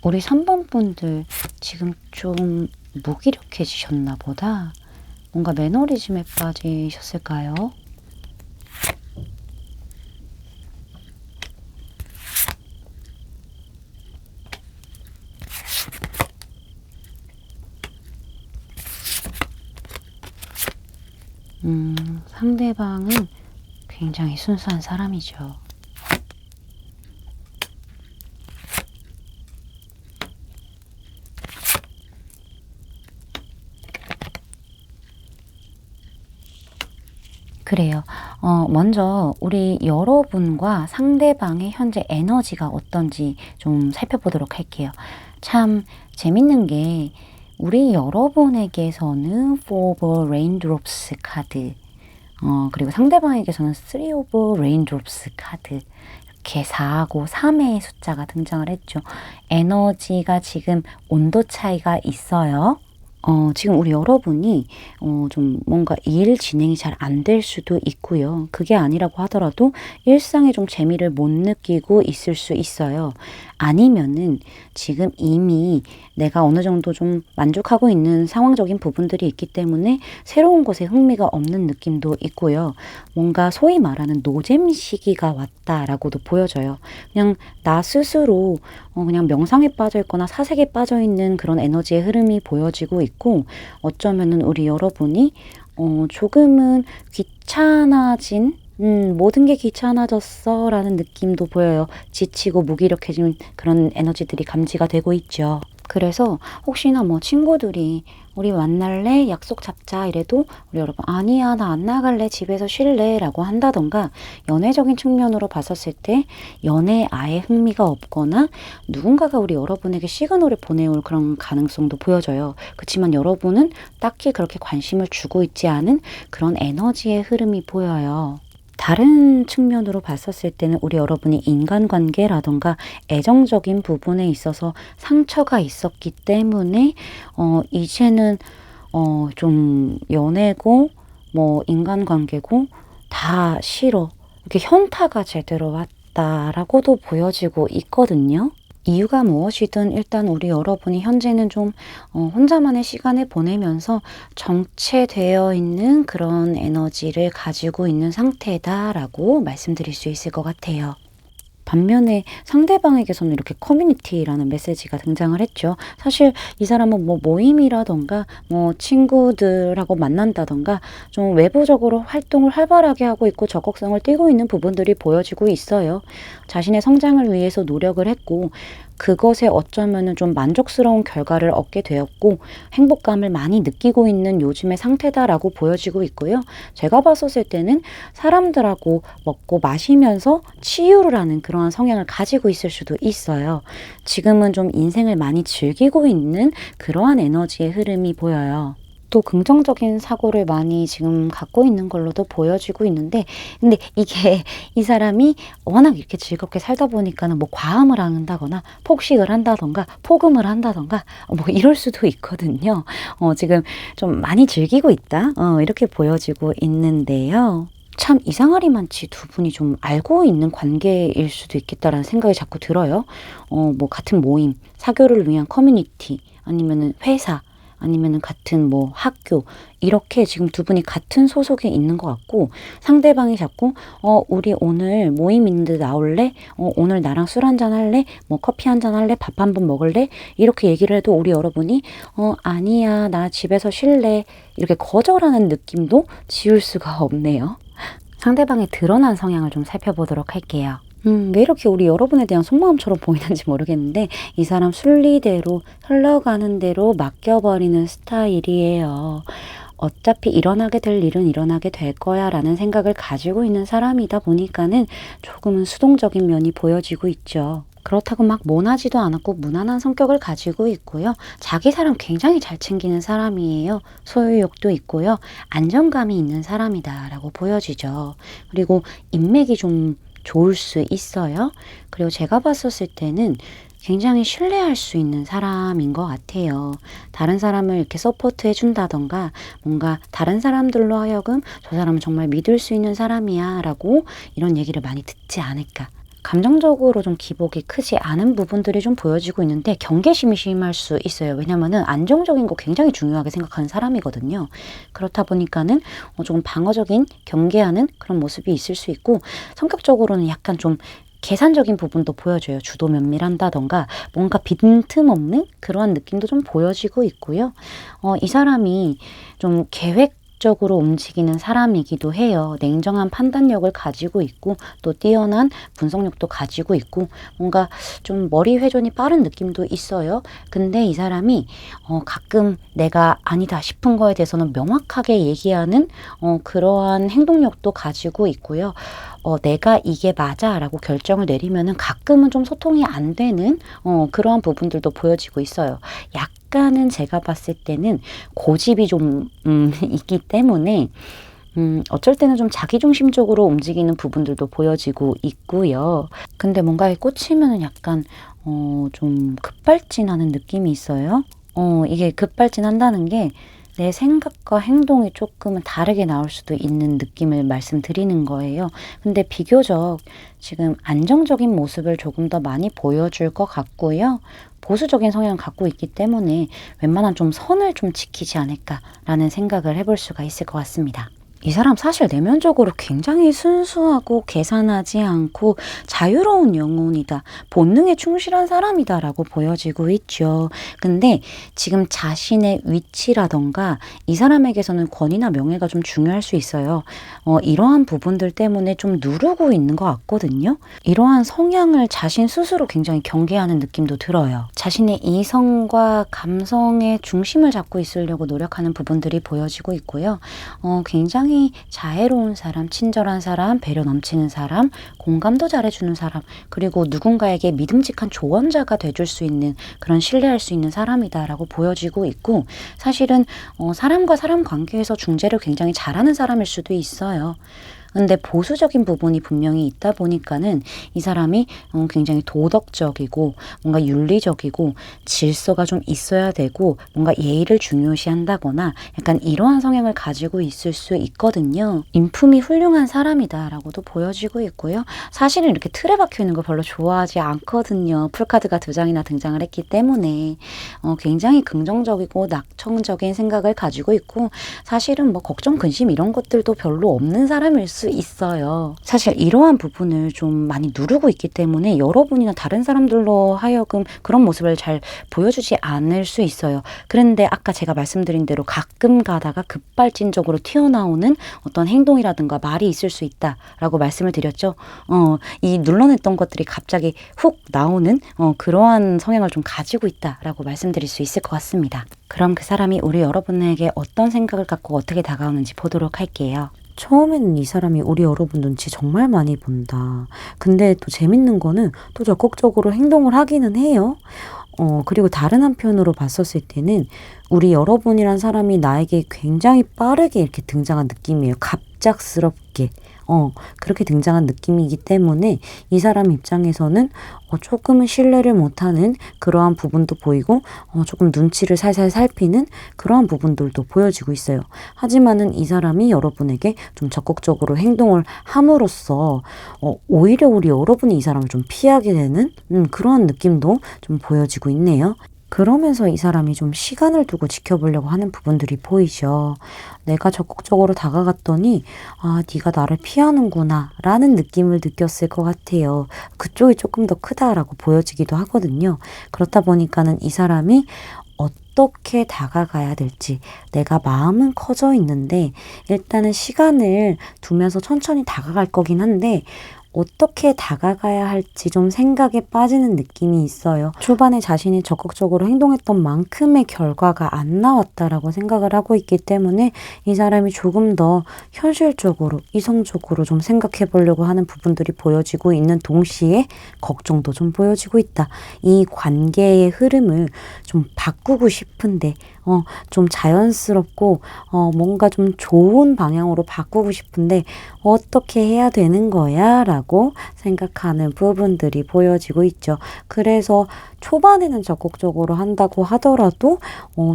우리 3번 분들 지금 좀 무기력해지셨나 보다. 뭔가 매너리즘에 빠지셨을까요? 상대방은 굉장히 순수한 사람이죠. 그래요. 먼저 우리 여러분과 상대방의 현재 에너지가 어떤지 좀 살펴보도록 할게요. 참 재밌는 게 우리 여러분에게서는 Four of Raindrops 카드, 그리고 상대방에게서는 Three of Raindrops 카드, 이렇게 4하고 3의 숫자가 등장을 했죠. 에너지가 지금 온도 차이가 있어요. 지금 우리 여러분이 좀 뭔가 일 진행이 잘 안 될 수도 있고요. 그게 아니라고 하더라도 일상에 좀 재미를 못 느끼고 있을 수 있어요. 아니면은 지금 이미 내가 어느 정도 좀 만족하고 있는 상황적인 부분들이 있기 때문에 새로운 것에 흥미가 없는 느낌도 있고요. 뭔가 소위 말하는 노잼 시기가 왔다라고도 보여져요. 그냥 나 스스로 그냥 명상에 빠져 있거나 사색에 빠져 있는 그런 에너지의 흐름이 보여지고 있고, 어쩌면은 우리 여러분이 조금은 귀찮아진, 모든 게 귀찮아졌어 라는 느낌도 보여요. 지치고 무기력해진 그런 에너지들이 감지가 되고 있죠. 그래서 혹시나 뭐 친구들이 우리 만날래? 약속 잡자 이래도 우리 여러분 아니야 나 안 나갈래 집에서 쉴래 라고 한다던가, 연애적인 측면으로 봤었을 때 연애에 아예 흥미가 없거나 누군가가 우리 여러분에게 시그널을 보내올 그런 가능성도 보여져요. 그렇지만 여러분은 딱히 그렇게 관심을 주고 있지 않은 그런 에너지의 흐름이 보여요. 다른 측면으로 봤었을 때는 우리 여러분이 인간관계라던가 애정적인 부분에 있어서 상처가 있었기 때문에 이제는 좀 연애고 뭐 인간관계고 다 싫어, 이렇게 현타가 제대로 왔다라고도 보여지고 있거든요. 이유가 무엇이든 일단 우리 여러분이 현재는 좀 혼자만의 시간을 보내면서 정체되어 있는 그런 에너지를 가지고 있는 상태다라고 말씀드릴 수 있을 것 같아요. 반면에 상대방에게서는 이렇게 커뮤니티라는 메시지가 등장을 했죠. 사실 이 사람은 뭐 모임이라던가 뭐 친구들하고 만난다던가 좀 외부적으로 활동을 활발하게 하고 있고 적극성을 띠고 있는 부분들이 보여지고 있어요. 자신의 성장을 위해서 노력을 했고 그것에 어쩌면은 좀 만족스러운 결과를 얻게 되었고 행복감을 많이 느끼고 있는 요즘의 상태다라고 보여지고 있고요. 제가 봤었을 때는 사람들하고 먹고 마시면서 치유를 하는 그러한 성향을 가지고 있을 수도 있어요. 지금은 좀 인생을 많이 즐기고 있는 그러한 에너지의 흐름이 보여요. 또 긍정적인 사고를 많이 지금 갖고 있는 걸로도 보여지고 있는데, 근데 이게 이 사람이 워낙 이렇게 즐겁게 살다 보니까는 뭐 과음을 한다거나 폭식을 한다던가 폭음을 한다던가 뭐 이럴 수도 있거든요. 지금 좀 많이 즐기고 있다, 이렇게 보여지고 있는데요. 참 이상하리만치 두 분이 좀 알고 있는 관계일 수도 있겠다라는 생각이 자꾸 들어요. 뭐 같은 모임, 사교를 위한 커뮤니티, 아니면은 회사, 아니면은 같은 뭐 학교, 이렇게 지금 두 분이 같은 소속에 있는 것 같고, 상대방이 자꾸 우리 오늘 모임 있는데 나올래? 오늘 나랑 술 한잔 할래? 뭐 커피 한잔 할래? 밥 한 번 먹을래? 이렇게 얘기를 해도 우리 여러분이 아니야, 나 집에서 쉴래, 이렇게 거절하는 느낌도 지울 수가 없네요. 상대방의 드러난 성향을 좀 살펴보도록 할게요. 왜 이렇게 우리 여러분에 대한 속마음처럼 보이는지 모르겠는데, 이 사람 순리대로 흘러가는 대로 맡겨버리는 스타일이에요. 어차피 일어나게 될 일은 일어나게 될 거야 라는 생각을 가지고 있는 사람이다 보니까는 조금은 수동적인 면이 보여지고 있죠. 그렇다고 막 모나지도 않았고 무난한 성격을 가지고 있고요. 자기 사람 굉장히 잘 챙기는 사람이에요. 소유욕도 있고요. 안정감이 있는 사람이다 라고 보여지죠. 그리고 인맥이 좀 좋을 수 있어요. 그리고 제가 봤었을 때는 굉장히 신뢰할 수 있는 사람인 것 같아요. 다른 사람을 이렇게 서포트 해준다던가 뭔가 다른 사람들로 하여금 저 사람은 정말 믿을 수 있는 사람이야 라고 이런 얘기를 많이 듣지 않을까. 감정적으로 좀 기복이 크지 않은 부분들이 좀 보여지고 있는데 경계심이 심할 수 있어요. 왜냐면은 안정적인 거 굉장히 중요하게 생각하는 사람이거든요. 그렇다 보니까는 조금 방어적인 경계하는 그런 모습이 있을 수 있고, 성격적으로는 약간 좀 계산적인 부분도 보여줘요. 주도 면밀한다던가 뭔가 빈틈없는 그러한 느낌도 좀 보여지고 있고요. 이 사람이 좀 계획적으로 움직이는 사람이기도 해요. 냉정한 판단력을 가지고 있고 또 뛰어난 분석력도 가지고 있고 뭔가 좀 머리 회전이 빠른 느낌도 있어요. 근데 이 사람이 가끔 내가 아니다 싶은 거에 대해서는 명확하게 얘기하는 그러한 행동력도 가지고 있고요. 내가 이게 맞아 라고 결정을 내리면은 가끔은 좀 소통이 안 되는 그러한 부분들도 보여지고 있어요. 약간은 제가 봤을 때는 고집이 좀 있기 때문에 어쩔 때는 좀 자기중심적으로 움직이는 부분들도 보여지고 있고요. 근데 뭔가에 꽂히면은 약간 좀 급발진하는 느낌이 있어요. 이게 급발진한다는 게 내 생각과 행동이 조금은 다르게 나올 수도 있는 느낌을 말씀드리는 거예요. 근데 비교적 지금 안정적인 모습을 조금 더 많이 보여줄 것 같고요. 보수적인 성향을 갖고 있기 때문에 웬만한 좀 선을 좀 지키지 않을까라는 생각을 해볼 수가 있을 것 같습니다. 이 사람 사실 내면적으로 굉장히 순수하고 계산하지 않고 자유로운 영혼이다, 본능에 충실한 사람이다 라고 보여지고 있죠. 근데 지금 자신의 위치라던가 이 사람에게서는 권위나 명예가 좀 중요할 수 있어요. 이러한 부분들 때문에 좀 누르고 있는 것 같거든요. 이러한 성향을 자신 스스로 굉장히 경계하는 느낌도 들어요. 자신의 이성과 감성의 중심을 잡고 있으려고 노력하는 부분들이 보여지고 있고요. 굉장히 자애로운 사람, 친절한 사람, 배려 넘치는 사람, 공감도 잘해주는 사람, 그리고 누군가에게 믿음직한 조언자가 돼줄 수 있는 그런 신뢰할 수 있는 사람이다라고 보여지고 있고, 사실은 사람과 사람 관계에서 중재를 굉장히 잘하는 사람일 수도 있어요. 근데 보수적인 부분이 분명히 있다 보니까는 이 사람이 굉장히 도덕적이고 뭔가 윤리적이고 질서가 좀 있어야 되고 뭔가 예의를 중요시한다거나 약간 이러한 성향을 가지고 있을 수 있거든요. 인품이 훌륭한 사람이다라고도 보여지고 있고요. 사실은 이렇게 틀에 박혀 있는 거 별로 좋아하지 않거든요. 풀카드가 2장이나 등장을 했기 때문에 굉장히 긍정적이고 낙천적인 생각을 가지고 있고, 사실은 뭐 걱정, 근심 이런 것들도 별로 없는 사람일 수 수 있어요. 사실 이러한 부분을 좀 많이 누르고 있기 때문에 여러분이나 다른 사람들로 하여금 그런 모습을 잘 보여주지 않을 수 있어요. 그런데 아까 제가 말씀드린 대로 가끔 가다가 급발진적으로 튀어나오는 어떤 행동이라든가 말이 있을 수 있다라고 말씀을 드렸죠. 이 눌러냈던 것들이 갑자기 훅 나오는 그러한 성향을 좀 가지고 있다라고 말씀드릴 수 있을 것 같습니다. 그럼 그 사람이 우리 여러분에게 어떤 생각을 갖고 어떻게 다가오는지 보도록 할게요. 처음에는 이 사람이 우리 여러분 눈치 정말 많이 본다. 근데 또 재밌는 거는 또 적극적으로 행동을 하기는 해요. 그리고 다른 한편으로 봤었을 때는 우리 여러분이란 사람이 나에게 굉장히 빠르게 이렇게 등장한 느낌이에요. 갑작스럽게. 그렇게 등장한 느낌이기 때문에 이 사람 입장에서는 조금은 신뢰를 못하는 그러한 부분도 보이고 조금 눈치를 살살 살피는 그러한 부분들도 보여지고 있어요. 하지만은 이 사람이 여러분에게 좀 적극적으로 행동을 함으로써 오히려 우리 여러분이 이 사람을 좀 피하게 되는 그러한 느낌도 좀 보여지고 있네요. 그러면서 이 사람이 좀 시간을 두고 지켜보려고 하는 부분들이 보이죠. 내가 적극적으로 다가갔더니 네가 나를 피하는구나 라는 느낌을 느꼈을 것 같아요. 그쪽이 조금 더 크다라고 보여지기도 하거든요. 그렇다 보니까는 이 사람이 어떻게 다가가야 될지 내가 마음은 커져 있는데 일단은 시간을 두면서 천천히 다가갈 거긴 한데 어떻게 다가가야 할지 좀 생각에 빠지는 느낌이 있어요. 초반에 자신이 적극적으로 행동했던 만큼의 결과가 안 나왔다라고 생각을 하고 있기 때문에 이 사람이 조금 더 현실적으로, 이성적으로 좀 생각해 보려고 하는 부분들이 보여지고 있는 동시에 걱정도 좀 보여지고 있다. 이 관계의 흐름을 좀 바꾸고 싶은데 좀 자연스럽고 뭔가 좀 좋은 방향으로 바꾸고 싶은데 어떻게 해야 되는 거야? 라고 생각하는 부분들이 보여지고 있죠. 그래서 초반에는 적극적으로 한다고 하더라도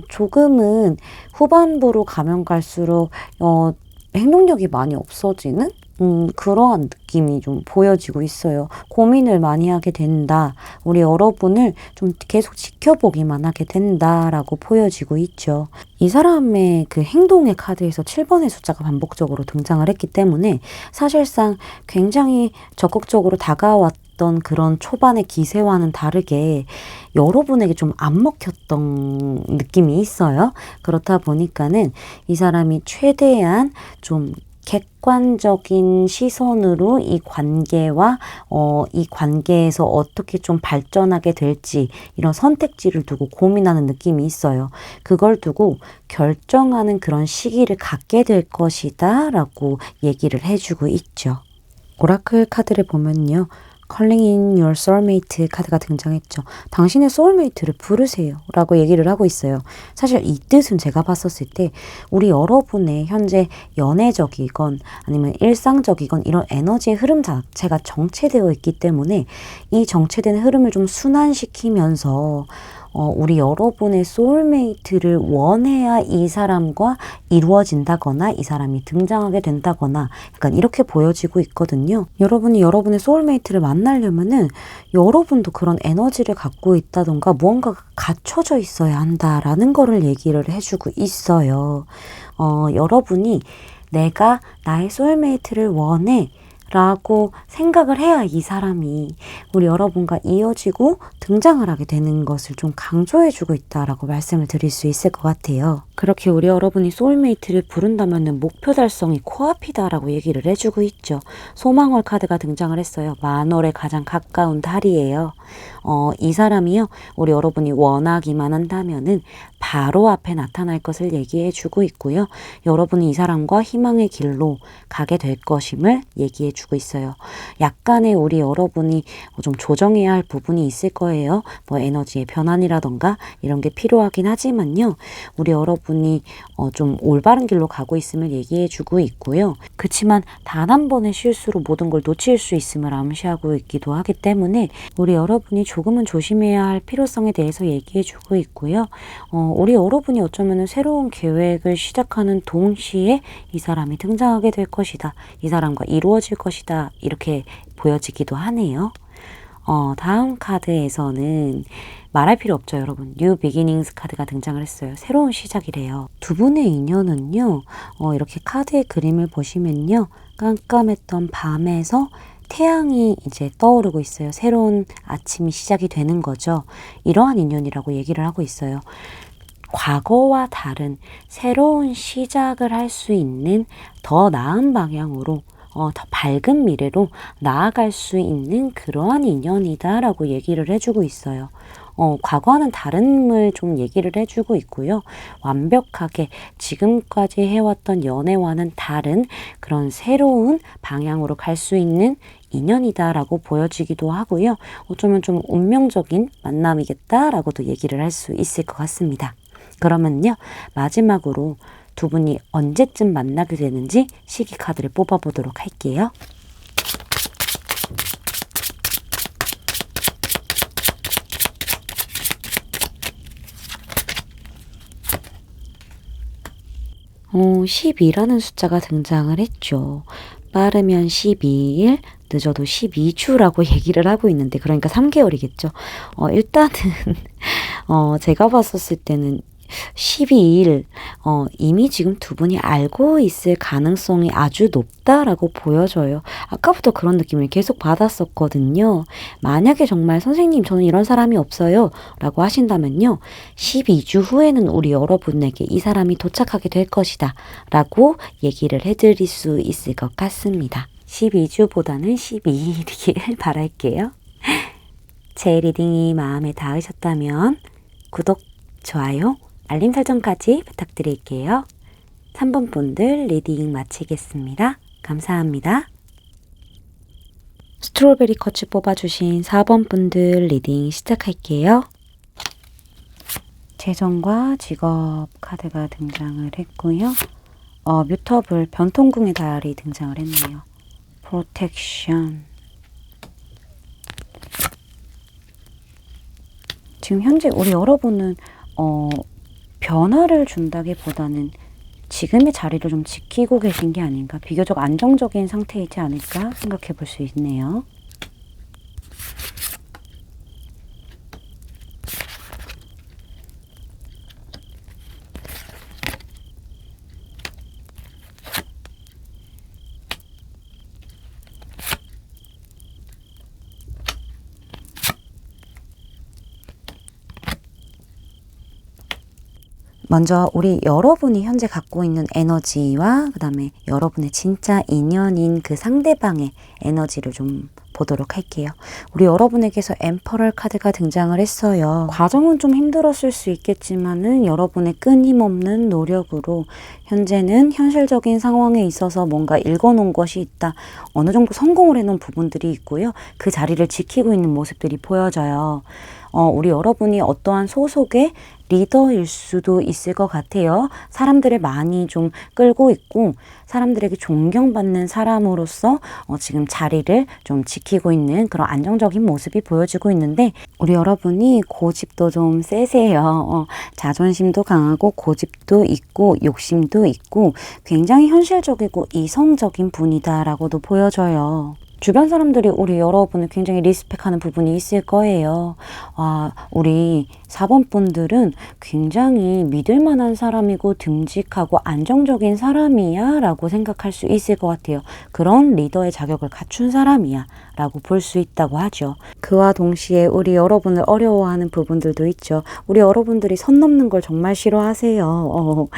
조금은 후반부로 가면 갈수록 행동력이 많이 없어지는 그러한 느낌이 좀 보여지고 있어요. 고민을 많이 하게 된다. 우리 여러분을 좀 계속 지켜보기만 하게 된다라고 보여지고 있죠. 이 사람의 그 행동의 카드에서 7번의 숫자가 반복적으로 등장을 했기 때문에 사실상 굉장히 적극적으로 다가왔던 그런 초반의 기세와는 다르게 여러분에게 좀 안 먹혔던 느낌이 있어요. 그렇다 보니까는 이 사람이 최대한 좀 객관적인 시선으로 이 관계와 이 관계에서 어떻게 좀 발전하게 될지 이런 선택지를 두고 고민하는 느낌이 있어요. 그걸 두고 결정하는 그런 시기를 갖게 될 것이다 라고 얘기를 해주고 있죠. 오라클 카드를 보면요. Calling in your soulmate 카드가 등장했죠. 당신의 소울메이트를 부르세요 라고 얘기를 하고 있어요. 사실 이 뜻은 제가 봤었을 때 우리 여러분의 현재 연애적이건 아니면 일상적이건 이런 에너지의 흐름 자체가 정체되어 있기 때문에 이 정체된 흐름을 좀 순환시키면서 우리 여러분의 소울메이트를 원해야 이 사람과 이루어진다거나 이 사람이 등장하게 된다거나 약간 이렇게 보여지고 있거든요. 여러분이 여러분의 소울메이트를 만나려면은 여러분도 그런 에너지를 갖고 있다던가 무언가가 갖춰져 있어야 한다라는 거를 얘기를 해주고 있어요. 여러분이 내가 나의 소울메이트를 원해 라고 생각을 해야 이 사람이 우리 여러분과 이어지고 등장을 하게 되는 것을 좀 강조해주고 있다라고 말씀을 드릴 수 있을 것 같아요. 그렇게 우리 여러분이 소울메이트를 부른다면 목표 달성이 코앞이다라고 얘기를 해주고 있죠. 소망월 카드가 등장을 했어요. 만월에 가장 가까운 달이에요. 이 사람이요. 우리 여러분이 원하기만 한다면은 바로 앞에 나타날 것을 얘기해주고 있고요. 여러분이 이 사람과 희망의 길로 가게 될 것임을 얘기해주고 있어요. 약간의 우리 여러분이 좀 조정해야 할 부분이 있을 거예요. 뭐 에너지의 변환이라던가 이런 게 필요하긴 하지만요. 우리 여러분이 좀 올바른 길로 가고 있음을 얘기해주고 있고요. 그렇지만 단 한 번의 실수로 모든 걸 놓칠 수 있음을 암시하고 있기도 하기 때문에 우리 여러분이 조금은 조심해야 할 필요성에 대해서 얘기해주고 있고요. 우리 여러분이 어쩌면 새로운 계획을 시작하는 동시에 이 사람이 등장하게 될 것이다. 이 사람과 이루어질 것이다. 이렇게 보여지기도 하네요. 다음 카드에서는 말할 필요 없죠, 여러분. New Beginnings 카드가 등장을 했어요. 새로운 시작이래요. 두 분의 인연은요, 이렇게 카드의 그림을 보시면요. 깜깜했던 밤에서 태양이 이제 떠오르고 있어요. 새로운 아침이 시작이 되는 거죠. 이러한 인연이라고 얘기를 하고 있어요. 과거와 다른 새로운 시작을 할 수 있는 더 나은 방향으로 더 밝은 미래로 나아갈 수 있는 그러한 인연이다라고 얘기를 해주고 있어요. 과거와는 다름을 좀 얘기를 해주고 있고요. 완벽하게 지금까지 해왔던 연애와는 다른 그런 새로운 방향으로 갈 수 있는 인연이다라고 보여지기도 하고요. 어쩌면 좀 운명적인 만남이겠다라고도 얘기를 할 수 있을 것 같습니다. 그러면요, 마지막으로 두 분이 언제쯤 만나게 되는지 시기 카드를 뽑아보도록 할게요. 어, 12라는 숫자가 등장을 했죠. 빠르면 12일, 늦어도 12주라고 얘기를 하고 있는데, 그러니까 3개월이겠죠. 일단은, 제가 봤었을 때는 12일, 이미 지금 두 분이 알고 있을 가능성이 아주 높다라고 보여져요. 아까부터 그런 느낌을 계속 받았었거든요. 만약에 정말 선생님, 저는 이런 사람이 없어요 라고 하신다면요, 12주 후에는 우리 여러분에게 이 사람이 도착하게 될 것이다 라고 얘기를 해드릴 수 있을 것 같습니다. 12주보다는 12일이길 바랄게요. 제 리딩이 마음에 닿으셨다면 구독, 좋아요, 알림 설정까지 부탁드릴게요. 3번 분들 리딩 마치겠습니다. 감사합니다. 스트로베리 컷을 뽑아주신 4번 분들 리딩 시작할게요. 재정과 직업 카드가 등장을 했고요. 뮤터블 변통궁의 달이 등장을 했네요. 프로텍션. 지금 현재 우리 여러분은 변화를 준다기보다는 지금의 자리를 좀 지키고 계신 게 아닌가, 비교적 안정적인 상태이지 않을까 생각해 볼 수 있네요. 먼저 우리 여러분이 현재 갖고 있는 에너지와 그 다음에 여러분의 진짜 인연인 그 상대방의 에너지를 좀 보도록 할게요. 우리 여러분에게서 엠퍼럴 카드가 등장을 했어요. 과정은 좀 힘들었을 수 있겠지만은 여러분의 끊임없는 노력으로 현재는 현실적인 상황에 있어서 뭔가 읽어놓은 것이 있다. 어느 정도 성공을 해놓은 부분들이 있고요. 그 자리를 지키고 있는 모습들이 보여져요. 우리 여러분이 어떠한 소속의 리더일 수도 있을 것 같아요. 사람들을 많이 좀 끌고 있고 사람들에게 존경받는 사람으로서 지금 자리를 좀 지키고 있는 그런 안정적인 모습이 보여지고 있는데, 우리 여러분이 고집도 좀 세세요. 자존심도 강하고 고집도 있고 욕심도 있고 굉장히 현실적이고 이성적인 분이다라고도 보여져요. 주변 사람들이 우리 여러분을 굉장히 리스펙하는 부분이 있을 거예요. 우리 4번 분들은 굉장히 믿을 만한 사람이고 듬직하고 안정적인 사람이야 라고 생각할 수 있을 것 같아요. 그런 리더의 자격을 갖춘 사람이야 라고 볼 수 있다고 하죠. 그와 동시에 우리 여러분을 어려워하는 부분들도 있죠. 우리 여러분들이 선 넘는 걸 정말 싫어하세요.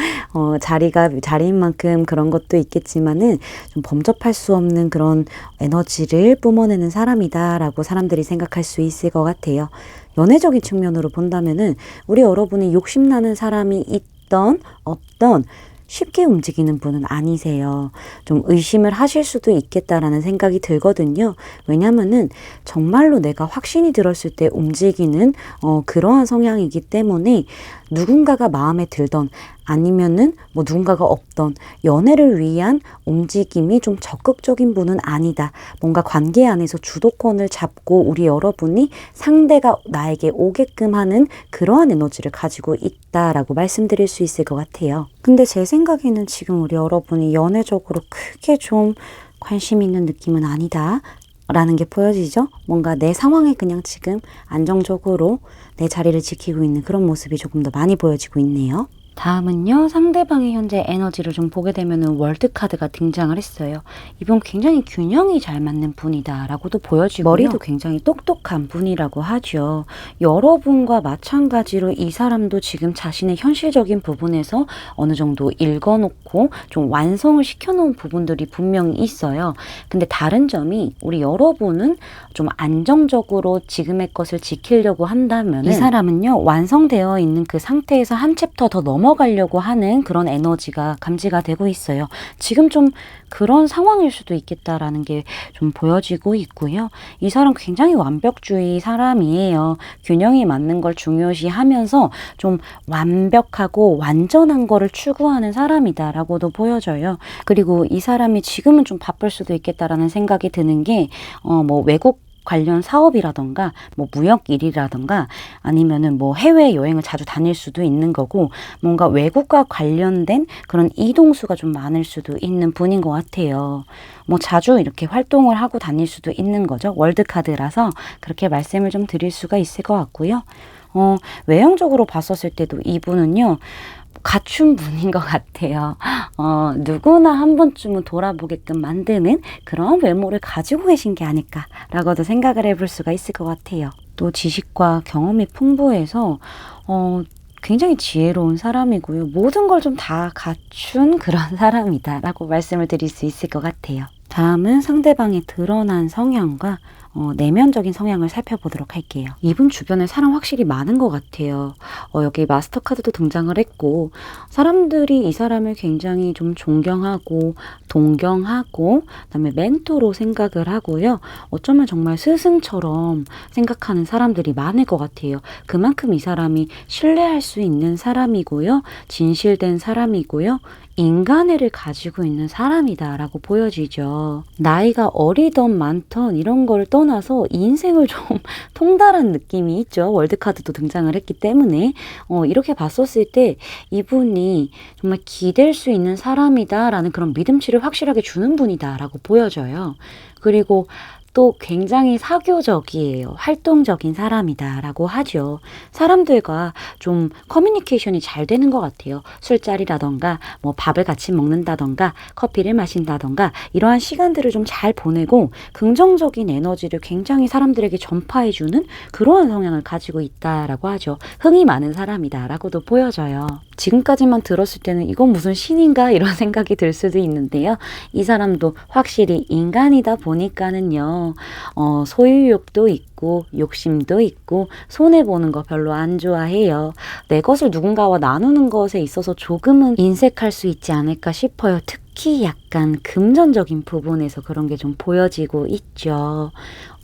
자리인 만큼 그런 것도 있겠지만은 좀 범접할 수 없는 그런 에너지를 뿜어내는 사람이다 라고 사람들이 생각할 수 있을 것 같아요. 연애적인 측면으로 본다면은 우리 여러분이 욕심나는 사람이 있던 없던 쉽게 움직이는 분은 아니세요. 좀 의심을 하실 수도 있겠다라는 생각이 들거든요. 왜냐면은 정말로 내가 확신이 들었을 때 움직이는 그러한 성향이기 때문에 누군가가 마음에 들던 아니면은 뭐 누군가가 없던 연애를 위한 움직임이 좀 적극적인 분은 아니다. 뭔가 관계 안에서 주도권을 잡고 우리 여러분이 상대가 나에게 오게끔 하는 그러한 에너지를 가지고 있다라고 말씀드릴 수 있을 것 같아요. 근데 제 생각에는 지금 우리 여러분이 연애적으로 크게 좀 관심 있는 느낌은 아니다 라는 게 보여지죠? 뭔가 내 상황에 그냥 지금 안정적으로 내 자리를 지키고 있는 그런 모습이 조금 더 많이 보여지고 있네요. 다음은요, 상대방의 현재 에너지를 좀 보게 되면은 월드 카드가 등장을 했어요. 이분 굉장히 균형이 잘 맞는 분이다라고도 보여지고요. 머리도 굉장히 똑똑한 분이라고 하죠. 여러분과 마찬가지로 이 사람도 지금 자신의 현실적인 부분에서 어느 정도 읽어놓고 좀 완성을 시켜놓은 부분들이 분명히 있어요. 근데 다른 점이 우리 여러분은 좀 안정적으로 지금의 것을 지키려고 한다면 이 사람은요, 완성되어 있는 그 상태에서 한 챕터 더 넘어가려고 하는 그런 에너지가 감지가 되고 있어요. 지금 좀 그런 상황일 수도 있겠다라는 게 좀 보여지고 있고요. 이 사람 굉장히 완벽주의 사람이에요. 균형이 맞는 걸 중요시하면서 좀 완벽하고 완전한 거를 추구하는 사람이다라고도 보여져요. 그리고 이 사람이 지금은 좀 바쁠 수도 있겠다라는 생각이 드는 게 뭐 외국 관련 사업이라던가 뭐 무역 일이라던가 아니면은 뭐 해외 여행을 자주 다닐 수도 있는 거고, 뭔가 외국과 관련된 그런 이동수가 좀 많을 수도 있는 분인 것 같아요. 뭐 자주 이렇게 활동을 하고 다닐 수도 있는 거죠. 월드카드라서 그렇게 말씀을 좀 드릴 수가 있을 것 같고요. 외형적으로 봤었을 때도 이분은요, 갖춘 분인 것 같아요. 누구나 한 번쯤은 돌아보게끔 만드는 그런 외모를 가지고 계신 게 아닐까라고도 생각을 해볼 수가 있을 것 같아요. 또 지식과 경험이 풍부해서 굉장히 지혜로운 사람이고요. 모든 걸 좀 다 갖춘 그런 사람이다라고 말씀을 드릴 수 있을 것 같아요. 다음은 상대방의 드러난 성향과 내면적인 성향을 살펴보도록 할게요. 이분 주변에 사람 확실히 많은 것 같아요. 여기 마스터 카드도 등장을 했고, 사람들이 이 사람을 굉장히 좀 존경하고 동경하고 그다음에 멘토로 생각을 하고요. 어쩌면 정말 스승처럼 생각하는 사람들이 많을 것 같아요. 그만큼 이 사람이 신뢰할 수 있는 사람이고요. 진실된 사람이고요. 인간애를 가지고 있는 사람이다라고 보여지죠. 나이가 어리던 많던 이런 걸 떠나서 인생을 좀 통달한 느낌이 있죠. 월드카드도 등장을 했기 때문에 이렇게 봤었을 때 이분이 정말 기댈 수 있는 사람이다라는 그런 믿음치를 확실하게 주는 분이다라고 보여져요. 그리고 또 굉장히 사교적이에요. 활동적인 사람이다라고 하죠. 사람들과 좀 커뮤니케이션이 잘 되는 것 같아요. 술자리라던가 뭐 밥을 같이 먹는다던가 커피를 마신다던가 이러한 시간들을 좀 잘 보내고 긍정적인 에너지를 굉장히 사람들에게 전파해주는 그러한 성향을 가지고 있다라고 하죠. 흥이 많은 사람이다라고도 보여져요. 지금까지만 들었을 때는 이건 무슨 신인가 이런 생각이 들 수도 있는데요. 이 사람도 확실히 인간이다 보니까는요, 소유욕도 있고 욕심도 있고 손해보는 거 별로 안 좋아해요. 내 것을 누군가와 나누는 것에 있어서 조금은 인색할 수 있지 않을까 싶어요. 특히 약간 금전적인 부분에서 그런 게 좀 보여지고 있죠.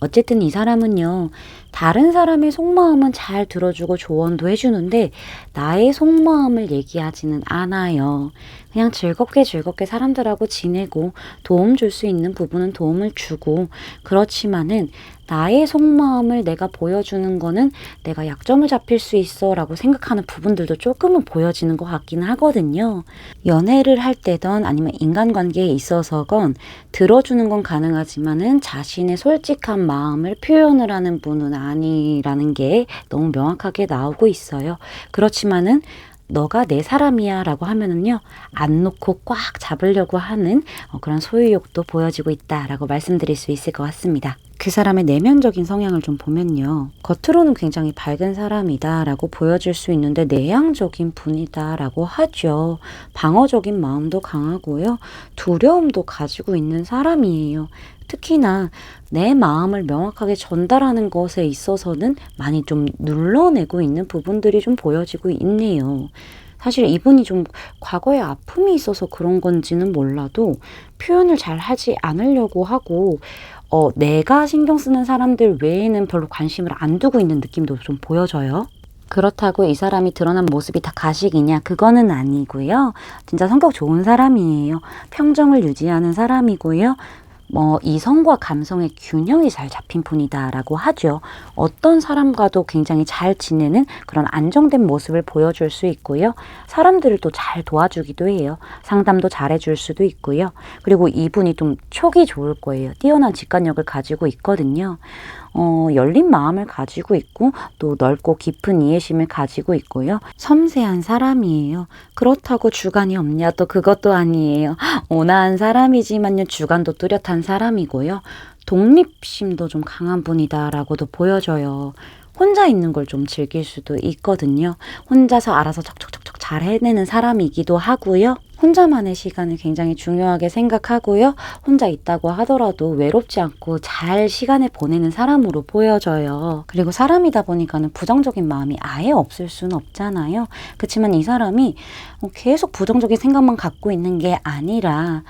어쨌든 이 사람은요, 다른 사람의 속마음은 잘 들어주고 조언도 해주는데 나의 속마음을 얘기하지는 않아요. 그냥 즐겁게 사람들하고 지내고 도움 줄 수 있는 부분은 도움을 주고, 그렇지만은 나의 속마음을 내가 보여주는 거는 내가 약점을 잡힐 수 있어 라고 생각하는 부분들도 조금은 보여지는 것 같긴 하거든요. 연애를 할 때든 아니면 인간관계에 있어서건 들어주는 건 가능하지만은 자신의 솔직한 마음을 표현을 하는 분은 아니라는 게 너무 명확하게 나오고 있어요. 그렇지만은 너가 내 사람이야 라고 하면은요, 안 놓고 꽉 잡으려고 하는 그런 소유욕도 보여지고 있다라고 말씀드릴 수 있을 것 같습니다. 그 사람의 내면적인 성향을 좀 보면요, 겉으로는 굉장히 밝은 사람이다 라고 보여질 수 있는데 내향적인 분이다 라고 하죠. 방어적인 마음도 강하고요, 두려움도 가지고 있는 사람이에요. 특히나 내 마음을 명확하게 전달하는 것에 있어서는 많이 좀 눌러내고 있는 부분들이 좀 보여지고 있네요. 사실 이분이 좀 과거에 아픔이 있어서 그런 건지는 몰라도 표현을 잘 하지 않으려고 하고 내가 신경 쓰는 사람들 외에는 별로 관심을 안 두고 있는 느낌도 좀 보여져요. 그렇다고 이 사람이 드러난 모습이 다 가식이냐? 그거는 아니고요. 진짜 성격 좋은 사람이에요. 평정을 유지하는 사람이고요. 이성과 감성의 균형이 잘 잡힌 분이다라고 하죠. 어떤 사람과도 굉장히 잘 지내는 그런 안정된 모습을 보여줄 수 있고요. 사람들을 또 잘 도와주기도 해요. 상담도 잘 해줄 수도 있고요. 그리고 이분이 좀 촉이 좋을 거예요. 뛰어난 직관력을 가지고 있거든요. 열린 마음을 가지고 있고 또 넓고 깊은 이해심을 가지고 있고요. 섬세한 사람이에요. 그렇다고 주관이 없냐? 또 그것도 아니에요. 온화한 사람이지만요. 주관도 뚜렷한 사람이고요. 독립심도 좀 강한 분이다라고도 보여져요. 혼자 있는 걸 좀 즐길 수도 있거든요. 혼자서 알아서 척척척척 잘 해내는 사람이기도 하고요. 혼자만의 시간을 굉장히 중요하게 생각하고요. 혼자 있다고 하더라도 외롭지 않고 잘 시간을 보내는 사람으로 보여져요. 그리고 사람이다 보니까는 부정적인 마음이 아예 없을 수는 없잖아요. 그렇지만 이 사람이 계속 부정적인 생각만 갖고 있는 게 아니라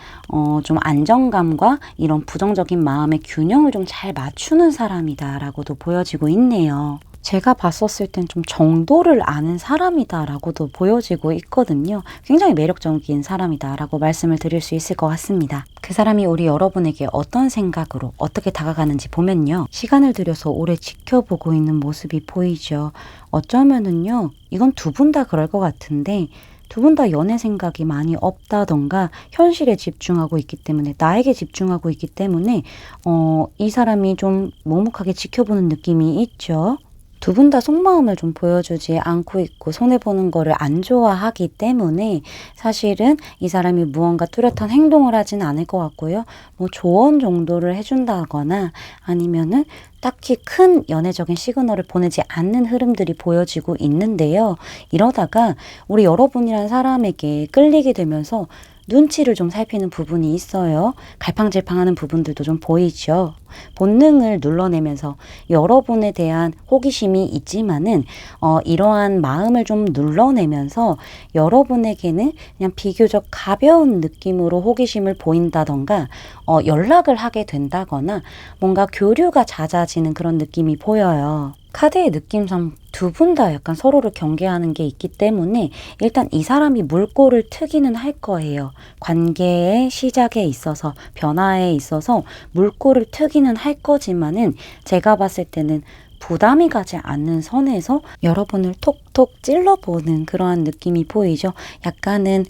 좀 안정감과 이런 부정적인 마음의 균형을 좀 잘 맞추는 사람이다라고도 보여지고 있네요. 제가 봤었을 땐 좀 정도를 아는 사람이다라고도 보여지고 있거든요. 굉장히 매력적인 사람이다라고 말씀을 드릴 수 있을 것 같습니다. 그 사람이 우리 여러분에게 어떤 생각으로 어떻게 다가가는지 보면요. 시간을 들여서 오래 지켜보고 있는 모습이 보이죠. 어쩌면은요. 이건 두 분 다 그럴 것 같은데 두 분 다 연애 생각이 많이 없다던가 현실에 집중하고 있기 때문에 나에게 집중하고 있기 때문에 이 사람이 좀 묵묵하게 지켜보는 느낌이 있죠. 두 분 다 속마음을 좀 보여주지 않고 있고 손해보는 거를 안 좋아하기 때문에 사실은 이 사람이 무언가 뚜렷한 행동을 하진 않을 것 같고요. 뭐 조언 정도를 해준다거나 아니면은 딱히 큰 연애적인 시그널을 보내지 않는 흐름들이 보여지고 있는데요. 이러다가 우리 여러분이란 사람에게 끌리게 되면서 눈치를 좀 살피는 부분이 있어요. 갈팡질팡하는 부분들도 좀 보이죠. 본능을 눌러내면서 여러분에 대한 호기심이 있지만은 이러한 마음을 좀 눌러내면서 여러분에게는 그냥 비교적 가벼운 느낌으로 호기심을 보인다던가 연락을 하게 된다거나 뭔가 교류가 잦아지는 그런 느낌이 보여요. 카드의 느낌상 두 분 다 약간 서로를 경계하는 게 있기 때문에 일단 이 사람이 물꼬를 트기는 할 거예요. 관계의 시작에 있어서 변화에 있어서 물꼬를 트기는 할 거지만은 제가 봤을 때는 부담이 가지 않는 선에서 여러분을 톡톡 찔러보는 그러한 느낌이 보이죠. 약간은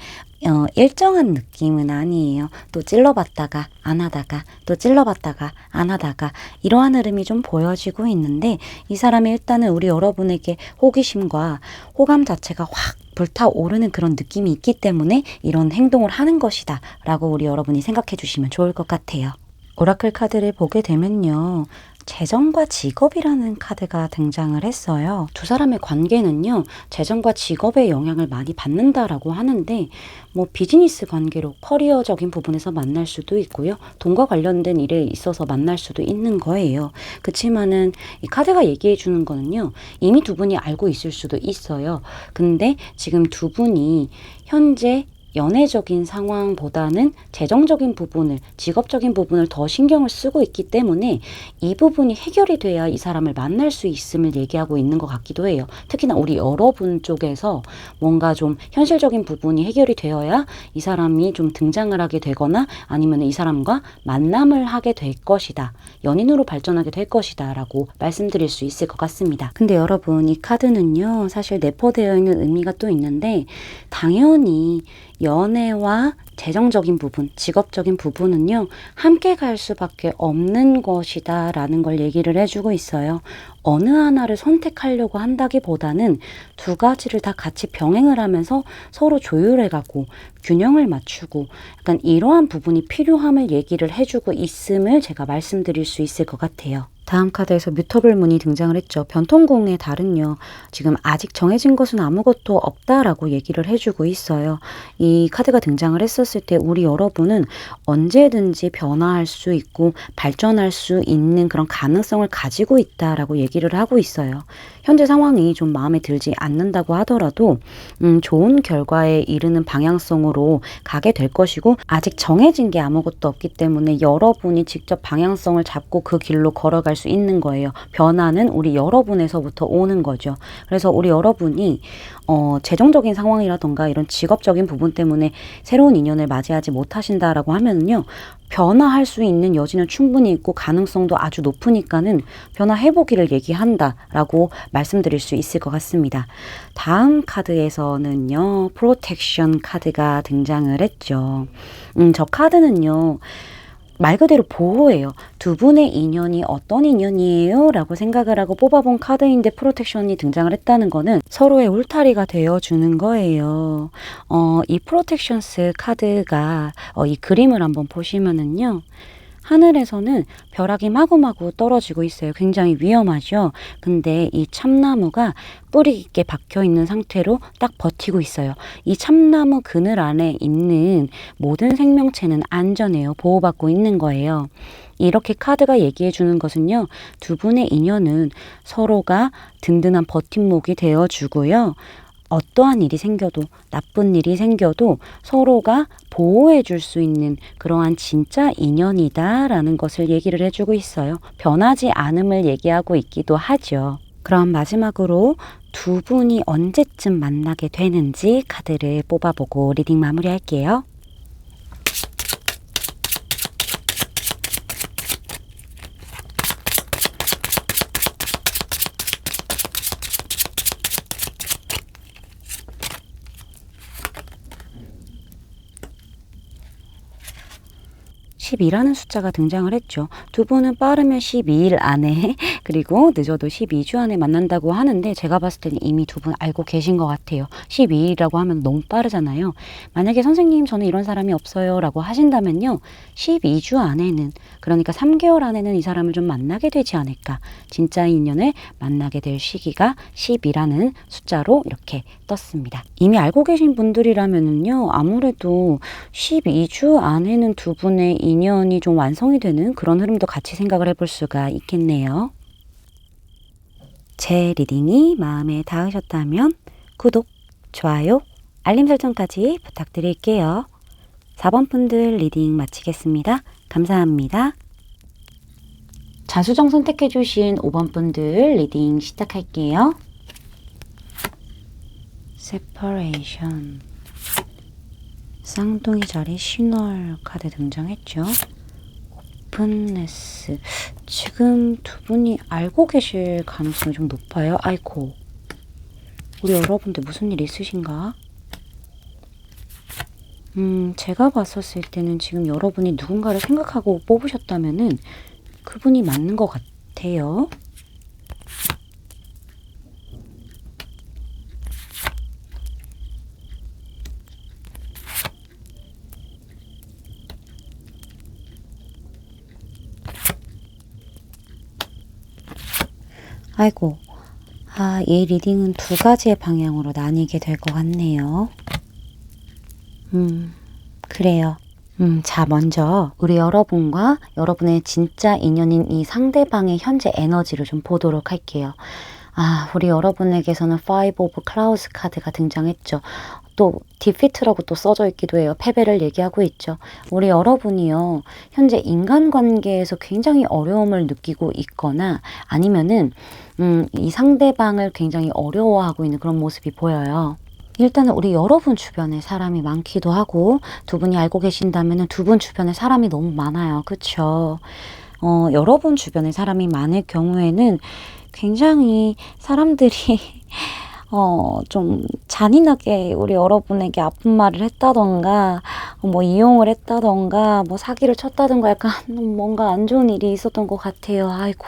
일정한 느낌은 아니에요. 또 찔러봤다가 안 하다가 또 찔러봤다가 안 하다가 이러한 흐름이 좀 보여지고 있는데 이 사람이 일단은 우리 여러분에게 호기심과 호감 자체가 확 불타오르는 그런 느낌이 있기 때문에 이런 행동을 하는 것이다 라고 우리 여러분이 생각해 주시면 좋을 것 같아요. 오라클 카드를 보게 되면요. 재정과 직업이라는 카드가 등장을 했어요. 두 사람의 관계는요. 재정과 직업의 영향을 많이 받는다라고 하는데 뭐 비즈니스 관계로 커리어적인 부분에서 만날 수도 있고요. 돈과 관련된 일에 있어서 만날 수도 있는 거예요. 그치만은 이 카드가 얘기해 주는 거는요. 이미 두 분이 알고 있을 수도 있어요. 근데 지금 두 분이 현재 연애적인 상황보다는 재정적인 부분을, 직업적인 부분을 더 신경을 쓰고 있기 때문에 이 부분이 해결이 돼야 이 사람을 만날 수 있음을 얘기하고 있는 것 같기도 해요. 특히나 우리 여러분 쪽에서 뭔가 좀 현실적인 부분이 해결이 되어야 이 사람이 좀 등장을 하게 되거나 아니면 이 사람과 만남을 하게 될 것이다. 연인으로 발전하게 될 것이다 라고 말씀드릴 수 있을 것 같습니다. 근데 여러분 이 카드는요. 사실 내포되어 있는 의미가 또 있는데 당연히 연애와 재정적인 부분, 직업적인 부분은요. 함께 갈 수밖에 없는 것이다 라는 걸 얘기를 해주고 있어요. 어느 하나를 선택하려고 한다기보다는 두 가지를 다 같이 병행을 하면서 서로 조율해가고 균형을 맞추고 약간 이러한 부분이 필요함을 얘기를 해주고 있음을 제가 말씀드릴 수 있을 것 같아요. 다음 카드에서 뮤터블 문이 등장을 했죠. 변통공의 달은요. 지금 아직 정해진 것은 아무것도 없다라고 얘기를 해주고 있어요. 이 카드가 등장을 했었을 때 우리 여러분은 언제든지 변화할 수 있고 발전할 수 있는 그런 가능성을 가지고 있다라고 얘기를 하고 있어요. 현재 상황이 좀 마음에 들지 않는다고 하더라도 좋은 결과에 이르는 방향성으로 가게 될 것이고 아직 정해진 게 아무것도 없기 때문에 여러분이 직접 방향성을 잡고 그 길로 걸어갈 수 있는 거예요. 변화는 우리 여러분에서부터 오는 거죠. 그래서 우리 여러분이 재정적인 상황이라던가 이런 직업적인 부분 때문에 새로운 인연을 맞이하지 못하신다라고 하면은요. 변화할 수 있는 여지는 충분히 있고 가능성도 아주 높으니까는 변화해보기를 얘기한다라고 말씀드릴 수 있을 것 같습니다. 다음 카드에서는요. 프로텍션 카드가 등장을 했죠. 저 카드는요. 말 그대로 보호예요. 두 분의 인연이 어떤 인연이에요? 라고 생각을 하고 뽑아본 카드인데 프로텍션이 등장을 했다는 거는 서로의 울타리가 되어주는 거예요. 이 프로텍션스 카드가 이 그림을 한번 보시면은요. 하늘에서는 벼락이 마구마구 떨어지고 있어요. 굉장히 위험하죠. 근데 이 참나무가 뿌리 깊게 박혀 있는 상태로 딱 버티고 있어요. 이 참나무 그늘 안에 있는 모든 생명체는 안전해요. 보호받고 있는 거예요. 이렇게 카드가 얘기해 주는 것은요. 두 분의 인연은 서로가 든든한 버팀목이 되어 주고요. 어떠한 일이 생겨도 나쁜 일이 생겨도 서로가 보호해 줄 수 있는 그러한 진짜 인연이다라는 것을 얘기를 해주고 있어요. 변하지 않음을 얘기하고 있기도 하죠. 그럼 마지막으로 두 분이 언제쯤 만나게 되는지 카드를 뽑아보고 리딩 마무리할게요. 12라는 숫자가 등장을 했죠. 두 분은 빠르면 12일 안에 그리고 늦어도 12주 안에 만난다고 하는데 제가 봤을 때는 이미 두 분 알고 계신 것 같아요. 12일이라고 하면 너무 빠르잖아요. 만약에 선생님 저는 이런 사람이 없어요 라고 하신다면요. 12주 안에는 그러니까 3개월 안에는 이 사람을 좀 만나게 되지 않을까. 진짜 인연을 만나게 될 시기가 10이라는 숫자로 이렇게 떴습니다. 이미 알고 계신 분들이라면요. 아무래도 12주 안에는 두 분의 인연이 좀 완성이 되는 그런 흐름도 같이 생각을 해볼 수가 있겠네요. 제 리딩이 마음에 닿으셨다면 구독, 좋아요, 알림 설정까지 부탁드릴게요. 4번 분들 리딩 마치겠습니다. 감사합니다. 자수정 선택해주신 5번 분들 리딩 시작할게요. 세퍼레이션, 쌍둥이 자리 신월 카드 등장했죠. 오픈네스, 지금 두 분이 알고 계실 가능성이 좀 높아요. 아이고, 우리 여러분들 무슨 일 있으신가? 제가 봤었을 때는 지금 여러분이 누군가를 생각하고 뽑으셨다면은 그분이 맞는 것 같아요. 아이고, 이 리딩은 두 가지의 방향으로 나뉘게 될 것 같네요. 그래요. 자, 먼저 우리 여러분과 여러분의 진짜 인연인 이 상대방의 현재 에너지를 좀 보도록 할게요. 우리 여러분에게서는 Five of Clouds 카드가 등장했죠. 또 디피트라고 또 써져 있기도 해요. 패배를 얘기하고 있죠. 우리 여러분이요. 현재 인간관계에서 굉장히 어려움을 느끼고 있거나 아니면은 이 상대방을 굉장히 어려워하고 있는 그런 모습이 보여요. 일단은 우리 여러분 주변에 사람이 많기도 하고 두 분이 알고 계신다면 두 분 주변에 사람이 너무 많아요. 그쵸? 여러분 주변에 사람이 많을 경우에는 굉장히 사람들이 좀 잔인하게 우리 여러분에게 아픈 말을 했다던가 뭐 이용을 했다던가 뭐 사기를 쳤다던가 약간 뭔가 안 좋은 일이 있었던 것 같아요. 아이고.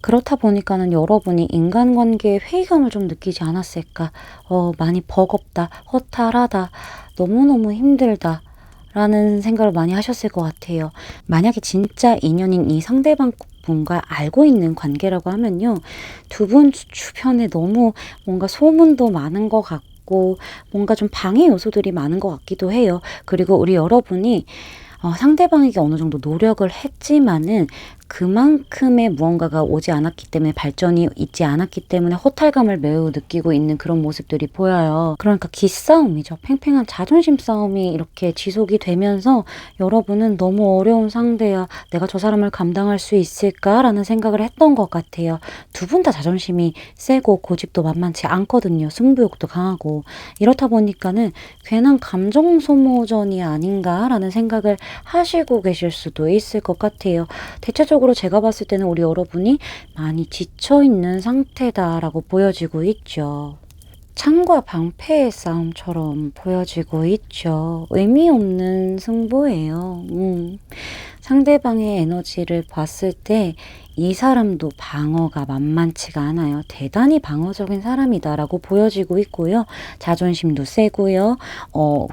그렇다 보니까는 여러분이 인간관계에 회의감을 좀 느끼지 않았을까. 많이 버겁다, 허탈하다, 너무너무 힘들다 라는 생각을 많이 하셨을 것 같아요. 만약에 진짜 인연인 이 상대방 분과 알고 있는 관계라고 하면요. 두 분 주변에 너무 뭔가 소문도 많은 것 같고 뭔가 좀 방해 요소들이 많은 것 같기도 해요. 그리고 우리 여러분이 상대방에게 어느 정도 노력을 했지만은 그만큼의 무언가가 오지 않았기 때문에 발전이 있지 않았기 때문에 허탈감을 매우 느끼고 있는 그런 모습들이 보여요. 그러니까 기싸움이죠. 팽팽한 자존심 싸움이 이렇게 지속이 되면서 여러분은 너무 어려운 상대야. 내가 저 사람을 감당할 수 있을까라는 생각을 했던 것 같아요. 두 분 다 자존심이 세고 고집도 만만치 않거든요. 승부욕도 강하고. 이렇다 보니까는 괜한 감정 소모전이 아닌가라는 생각을 하시고 계실 수도 있을 것 같아요. 대체적으로 제가 봤을 때는 우리 여러분이 많이 지쳐있는 상태다라고 보여지고 있죠. 창과 방패의 싸움처럼 보여지고 있죠. 의미 없는 승부예요. 상대방의 에너지를 봤을 때 이 사람도 방어가 만만치가 않아요. 대단히 방어적인 사람이다라고 보여지고 있고요. 자존심도 세고요.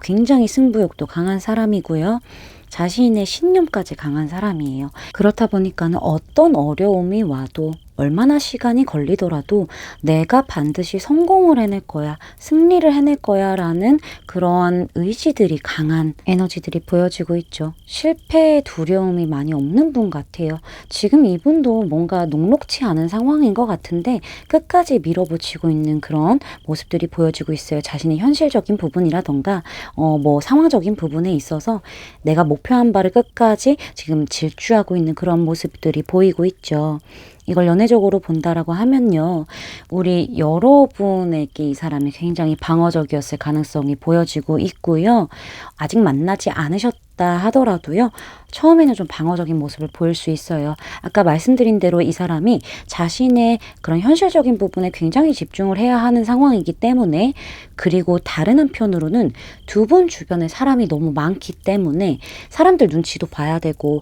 굉장히 승부욕도 강한 사람이고요. 자신의 신념까지 강한 사람이에요. 그렇다 보니까는 어떤 어려움이 와도 얼마나 시간이 걸리더라도 내가 반드시 성공을 해낼 거야, 승리를 해낼 거야 라는 그러한 의지들이 강한 에너지들이 보여지고 있죠. 실패의 두려움이 많이 없는 분 같아요. 지금 이분도 뭔가 녹록치 않은 상황인 것 같은데 끝까지 밀어붙이고 있는 그런 모습들이 보여지고 있어요. 자신의 현실적인 부분이라던가 뭐 상황적인 부분에 있어서 내가 목표한 바를 끝까지 지금 질주하고 있는 그런 모습들이 보이고 있죠. 이걸 연애적으로 본다라고 하면요. 우리 여러분에게 이 사람이 굉장히 방어적이었을 가능성이 보여지고 있고요. 아직 만나지 않으셨다 하더라도요. 처음에는 좀 방어적인 모습을 보일 수 있어요. 아까 말씀드린 대로 이 사람이 자신의 그런 현실적인 부분에 굉장히 집중을 해야 하는 상황이기 때문에, 그리고 다른 한편으로는 두 분 주변에 사람이 너무 많기 때문에 사람들 눈치도 봐야 되고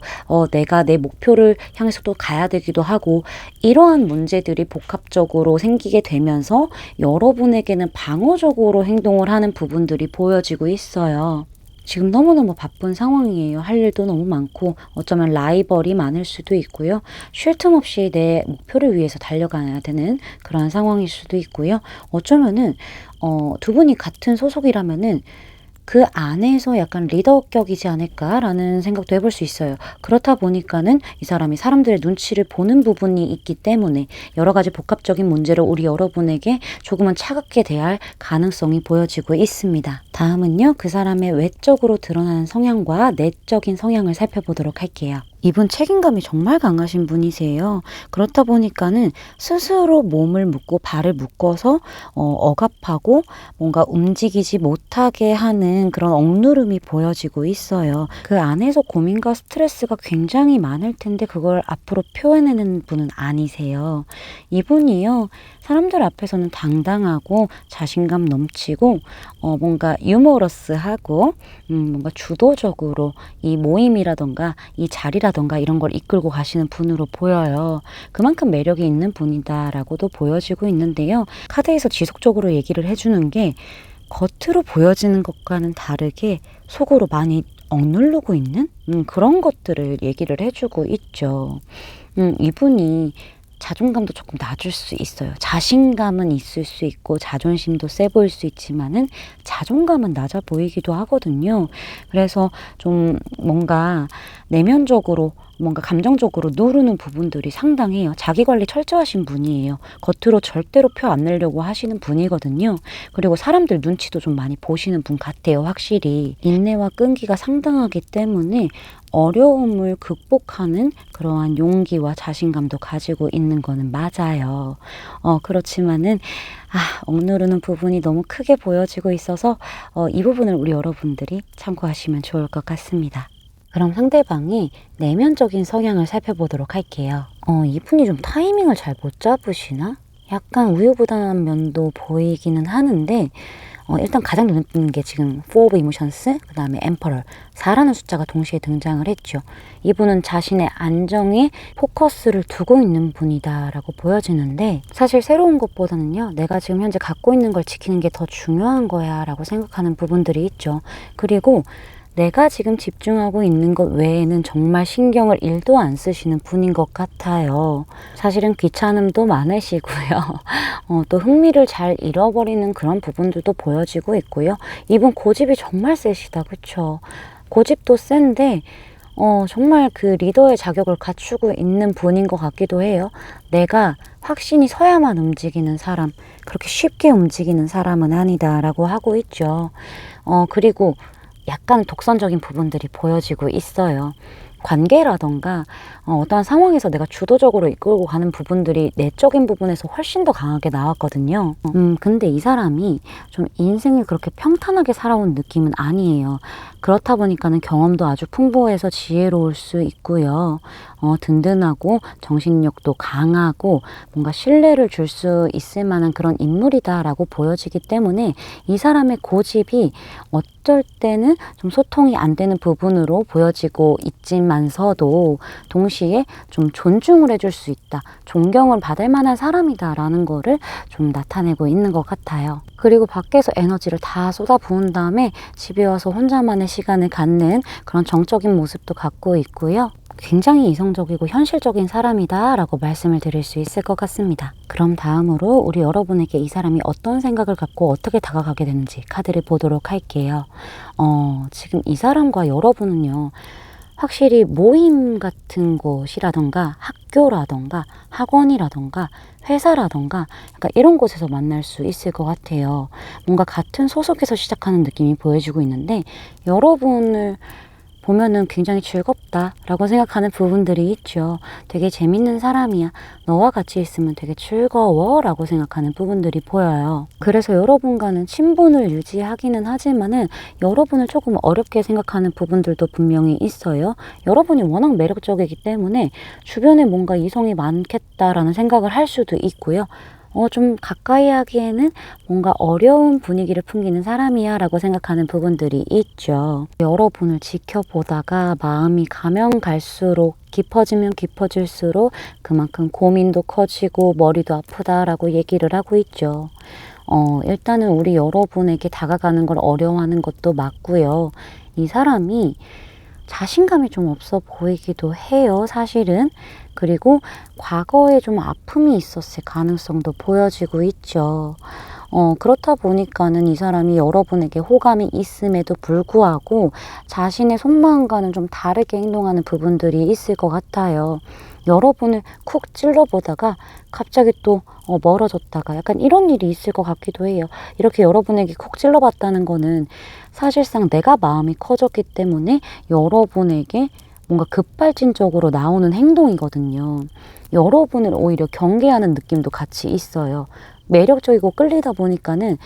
내가 내 목표를 향해서도 가야 되기도 하고, 이러한 문제들이 복합적으로 생기게 되면서 여러분에게는 방어적으로 행동을 하는 부분들이 보여지고 있어요. 지금 너무너무 바쁜 상황이에요. 할 일도 너무 많고 어쩌면 라이벌이 많을 수도 있고요. 쉴 틈 없이 내 목표를 위해서 달려가야 되는 그런 상황일 수도 있고요. 어쩌면은 두 분이 같은 소속이라면은 그 안에서 약간 리더격이지 않을까라는 생각도 해볼 수 있어요. 그렇다 보니까는 이 사람이 사람들의 눈치를 보는 부분이 있기 때문에 여러 가지 복합적인 문제를 우리 여러분에게 조금은 차갑게 대할 가능성이 보여지고 있습니다. 다음은요, 그 사람의 외적으로 드러나는 성향과 내적인 성향을 살펴보도록 할게요. 이분 책임감이 정말 강하신 분이세요. 그렇다 보니까는 스스로 몸을 묶고 발을 묶어서 억압하고 뭔가 움직이지 못하게 하는 그런 억누름이 보여지고 있어요. 그 안에서 고민과 스트레스가 굉장히 많을 텐데 그걸 앞으로 표현해내는 분은 아니세요. 이분이요, 사람들 앞에서는 당당하고 자신감 넘치고 뭔가 유머러스하고 뭔가 주도적으로 이 모임이라던가 이 자리라던가 이런 걸 이끌고 가시는 분으로 보여요. 그만큼 매력이 있는 분이다라고도 보여지고 있는데요. 카드에서 지속적으로 얘기를 해주는 게 겉으로 보여지는 것과는 다르게 속으로 많이 억누르고 있는 그런 것들을 얘기를 해주고 있죠. 이분이 자존감도 조금 낮을 수 있어요. 자신감은 있을 수 있고 자존심도 세 보일 수 있지만은 자존감은 낮아 보이기도 하거든요. 그래서 좀 뭔가 내면적으로 뭔가 감정적으로 누르는 부분들이 상당해요. 자기관리 철저하신 분이에요. 겉으로 절대로 표 안 내려고 하시는 분이거든요. 그리고 사람들 눈치도 좀 많이 보시는 분 같아요. 확실히 인내와 끈기가 상당하기 때문에 어려움을 극복하는 그러한 용기와 자신감도 가지고 있는 거는 맞아요. 그렇지만은 억누르는 부분이 너무 크게 보여지고 있어서 이 부분을 우리 여러분들이 참고하시면 좋을 것 같습니다. 그럼 상대방이 내면적인 성향을 살펴보도록 할게요. 이분이 좀 타이밍을 잘 못 잡으시나? 약간 우유부단한 면도 보이기는 하는데 일단 가장 눈에 띄는 게 지금 4 of Emotions, 그 다음에 Emperor, 4라는 숫자가 동시에 등장을 했죠. 이분은 자신의 안정에 포커스를 두고 있는 분이다 라고 보여지는데, 사실 새로운 것보다는요, 내가 지금 현재 갖고 있는 걸 지키는 게 더 중요한 거야 라고 생각하는 부분들이 있죠. 그리고 내가 지금 집중하고 있는 것 외에는 정말 신경을 1도 안 쓰시는 분인 것 같아요. 사실은 귀찮음도 많으시고요. 또 흥미를 잘 잃어버리는 그런 부분들도 보여지고 있고요. 이분 고집이 정말 세시다. 그쵸? 고집도 센데 정말 그 리더의 자격을 갖추고 있는 분인 것 같기도 해요. 내가 확신이 서야만 움직이는 사람, 그렇게 쉽게 움직이는 사람은 아니다라고 하고 있죠. 그리고 약간 독선적인 부분들이 보여지고 있어요. 관계라던가 어떠한 상황에서 내가 주도적으로 이끌고 가는 부분들이 내적인 부분에서 훨씬 더 강하게 나왔거든요. 근데 이 사람이 좀 인생을 그렇게 평탄하게 살아온 느낌은 아니에요. 그렇다 보니까는 경험도 아주 풍부해서 지혜로울 수 있고요. 든든하고 정신력도 강하고 뭔가 신뢰를 줄 수 있을 만한 그런 인물이다라고 보여지기 때문에 이 사람의 고집이 어쩔 때는 좀 소통이 안 되는 부분으로 보여지고 있지만서도 동시에 좀 존중을 해줄 수 있다, 존경을 받을 만한 사람이다라는 거를 좀 나타내고 있는 것 같아요. 그리고 밖에서 에너지를 다 쏟아부은 다음에 집에 와서 혼자만의 시간을 갖는 그런 정적인 모습도 갖고 있고요. 굉장히 이성적이고 현실적인 사람이다 라고 말씀을 드릴 수 있을 것 같습니다. 그럼 다음으로 우리 여러분에게 이 사람이 어떤 생각을 갖고 어떻게 다가가게 되는지 카드를 보도록 할게요. 지금 이 사람과 여러분은요, 확실히 모임 같은 곳이라던가 학교라던가 학원이라던가 회사라던가 약간 이런 곳에서 만날 수 있을 것 같아요. 뭔가 같은 소속에서 시작하는 느낌이 보여지고 있는데 여러분을 보면은 굉장히 즐겁다라고 생각하는 부분들이 있죠. 되게 재밌는 사람이야. 너와 같이 있으면 되게 즐거워라고 생각하는 부분들이 보여요. 그래서 여러분과는 친분을 유지하기는 하지만은 여러분을 조금 어렵게 생각하는 부분들도 분명히 있어요. 여러분이 워낙 매력적이기 때문에 주변에 뭔가 이성이 많겠다라는 생각을 할 수도 있고요. 좀 가까이 하기에는 뭔가 어려운 분위기를 풍기는 사람이야 라고 생각하는 부분들이 있죠. 여러분을 지켜보다가 마음이 가면 갈수록 깊어지면 깊어질수록 그만큼 고민도 커지고 머리도 아프다라고 얘기를 하고 있죠. 일단은 우리 여러분에게 다가가는 걸 어려워하는 것도 맞고요. 이 사람이 자신감이 좀 없어 보이기도 해요, 사실은. 그리고 과거에 좀 아픔이 있었을 가능성도 보여지고 있죠. 그렇다 보니까는 이 사람이 여러분에게 호감이 있음에도 불구하고 자신의 속마음과는 좀 다르게 행동하는 부분들이 있을 것 같아요. 여러분을 쿡 찔러보다가 갑자기 또 멀어졌다가 약간 이런 일이 있을 것 같기도 해요. 이렇게 여러분에게 쿡 찔러봤다는 거는 사실상 내가 마음이 커졌기 때문에 여러분에게 뭔가 급발진적으로 나오는 행동이거든요. 여러분을 오히려 경계하는 느낌도 같이 있어요. 매력적이고 끌리다 보니까는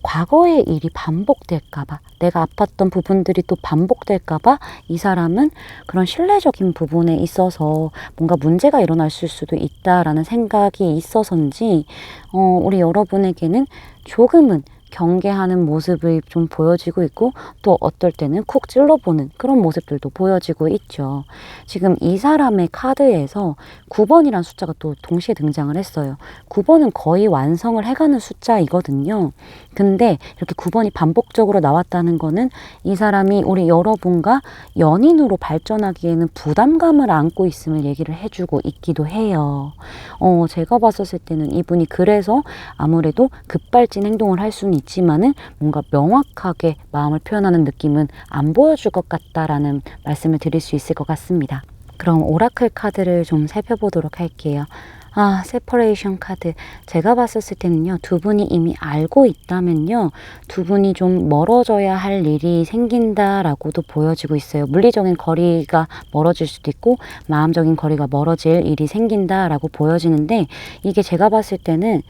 과거의 일이 반복될까봐, 내가 아팠던 부분들이 또 반복될까봐 이 사람은 그런 신뢰적인 부분에 있어서 뭔가 문제가 일어날 수도 있다라는 생각이 있어서인지 우리 여러분에게는 조금은 경계하는 모습을 좀 보여지고 있고 또 어떨 때는 쿡 찔러보는 그런 모습들도 보여지고 있죠. 지금 이 사람의 카드에서 9번이라는 숫자가 또 동시에 등장을 했어요. 9번은 거의 완성을 해가는 숫자이거든요. 근데 이렇게 9번이 반복적으로 나왔다는 거는 이 사람이 우리 여러분과 연인으로 발전하기에는 부담감을 안고 있음을 얘기를 해주고 있기도 해요. 제가 봤었을 때는 이분이 그래서 아무래도 급발진 행동을 할 수는 있지만은 뭔가 명확하게 마음을 표현하는 느낌은 안 보여줄 것 같다라는 말씀을 드릴 수 있을 것 같습니다. 그럼 오라클 카드를 좀 살펴보도록 할게요. 세퍼레이션 카드. 제가 봤었을 때는요, 두 분이 이미 알고 있다면요, 두 분이 좀 멀어져야 할 일이 생긴다라고도 보여지고 있어요. 물리적인 거리가 멀어질 수도 있고, 마음적인 거리가 멀어질 일이 생긴다라고 보여지는데, 이게 제가 봤을 때는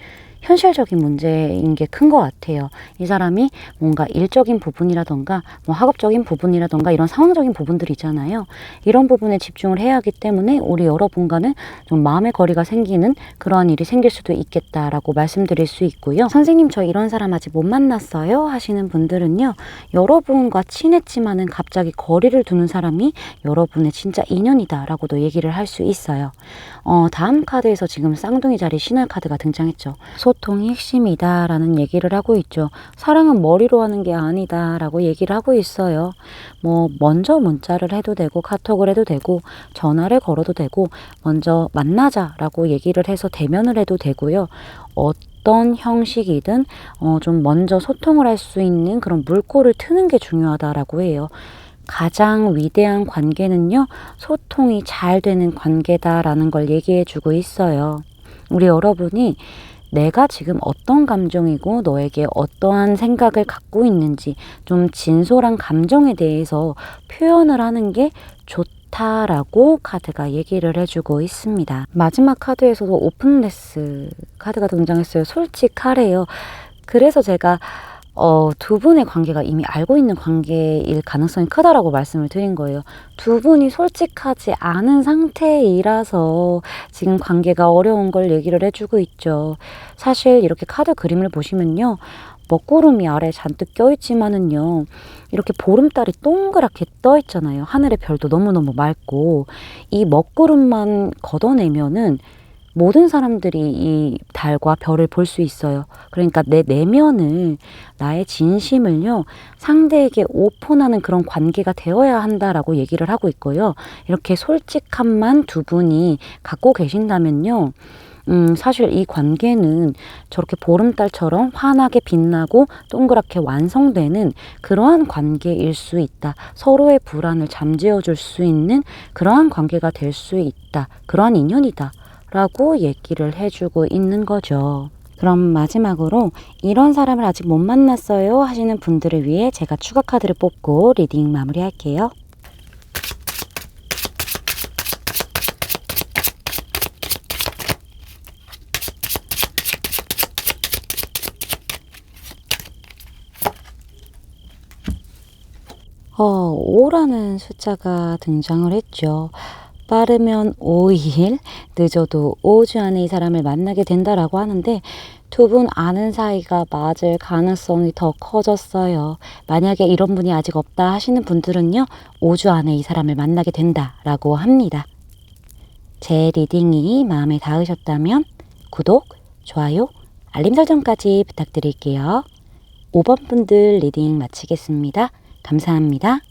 현실적인 문제인 게 큰 것 같아요. 이 사람이 뭔가 일적인 부분이라던가 뭐 학업적인 부분이라던가 이런 상황적인 부분들이 있잖아요. 이런 부분에 집중을 해야 하기 때문에 우리 여러분과는 좀 마음의 거리가 생기는 그러한 일이 생길 수도 있겠다라고 말씀드릴 수 있고요. 선생님, 저 이런 사람 아직 못 만났어요 하시는 분들은요, 여러분과 친했지만은 갑자기 거리를 두는 사람이 여러분의 진짜 인연이다 라고도 얘기를 할 수 있어요. 다음 카드에서 지금 쌍둥이 자리 신월 카드가 등장했죠. 소통이 핵심이다 라는 얘기를 하고 있죠. 사랑은 머리로 하는 게 아니다 라고 얘기를 하고 있어요. 먼저 문자를 해도 되고 카톡을 해도 되고 전화를 걸어도 되고 먼저 만나자 라고 얘기를 해서 대면을 해도 되고요. 어떤 형식이든 좀 먼저 소통을 할 수 있는 그런 물꼬를 트는 게 중요하다라고 해요. 가장 위대한 관계는요, 소통이 잘 되는 관계다라는 걸 얘기해 주고 있어요. 우리 여러분이 내가 지금 어떤 감정이고 너에게 어떠한 생각을 갖고 있는지 좀 진솔한 감정에 대해서 표현을 하는 게 좋다라고 카드가 얘기를 해주고 있습니다. 마지막 카드에서도 오픈레스 카드가 등장했어요. 솔직하래요. 그래서 제가 두 분의 관계가 이미 알고 있는 관계일 가능성이 크다라고 말씀을 드린 거예요. 두 분이 솔직하지 않은 상태이라서 지금 관계가 어려운 걸 얘기를 해주고 있죠. 사실 이렇게 카드 그림을 보시면요. 먹구름이 아래 잔뜩 껴있지만은요. 이렇게 보름달이 동그랗게 떠 있잖아요. 하늘의 별도 너무너무 맑고 이 먹구름만 걷어내면은 모든 사람들이 이 달과 별을 볼 수 있어요. 그러니까 내 내면을, 나의 진심을요, 상대에게 오픈하는 그런 관계가 되어야 한다라고 얘기를 하고 있고요. 이렇게 솔직함만 두 분이 갖고 계신다면요. 사실 이 관계는 저렇게 보름달처럼 환하게 빛나고 동그랗게 완성되는 그러한 관계일 수 있다. 서로의 불안을 잠재워 줄 수 있는 그러한 관계가 될 수 있다. 그러한 인연이다. 라고 얘기를 해주고 있는 거죠. 그럼 마지막으로 이런 사람을 아직 못 만났어요 하시는 분들을 위해 제가 추가 카드를 뽑고 리딩 마무리할게요. 오라는 숫자가 등장을 했죠. 빠르면 5일, 늦어도 5주 안에 이 사람을 만나게 된다라고 하는데 두 분 아는 사이가 맞을 가능성이 더 커졌어요. 만약에 이런 분이 아직 없다 하시는 분들은요. 5주 안에 이 사람을 만나게 된다라고 합니다. 제 리딩이 마음에 닿으셨다면 구독, 좋아요, 알림 설정까지 부탁드릴게요. 5번 분들 리딩 마치겠습니다. 감사합니다.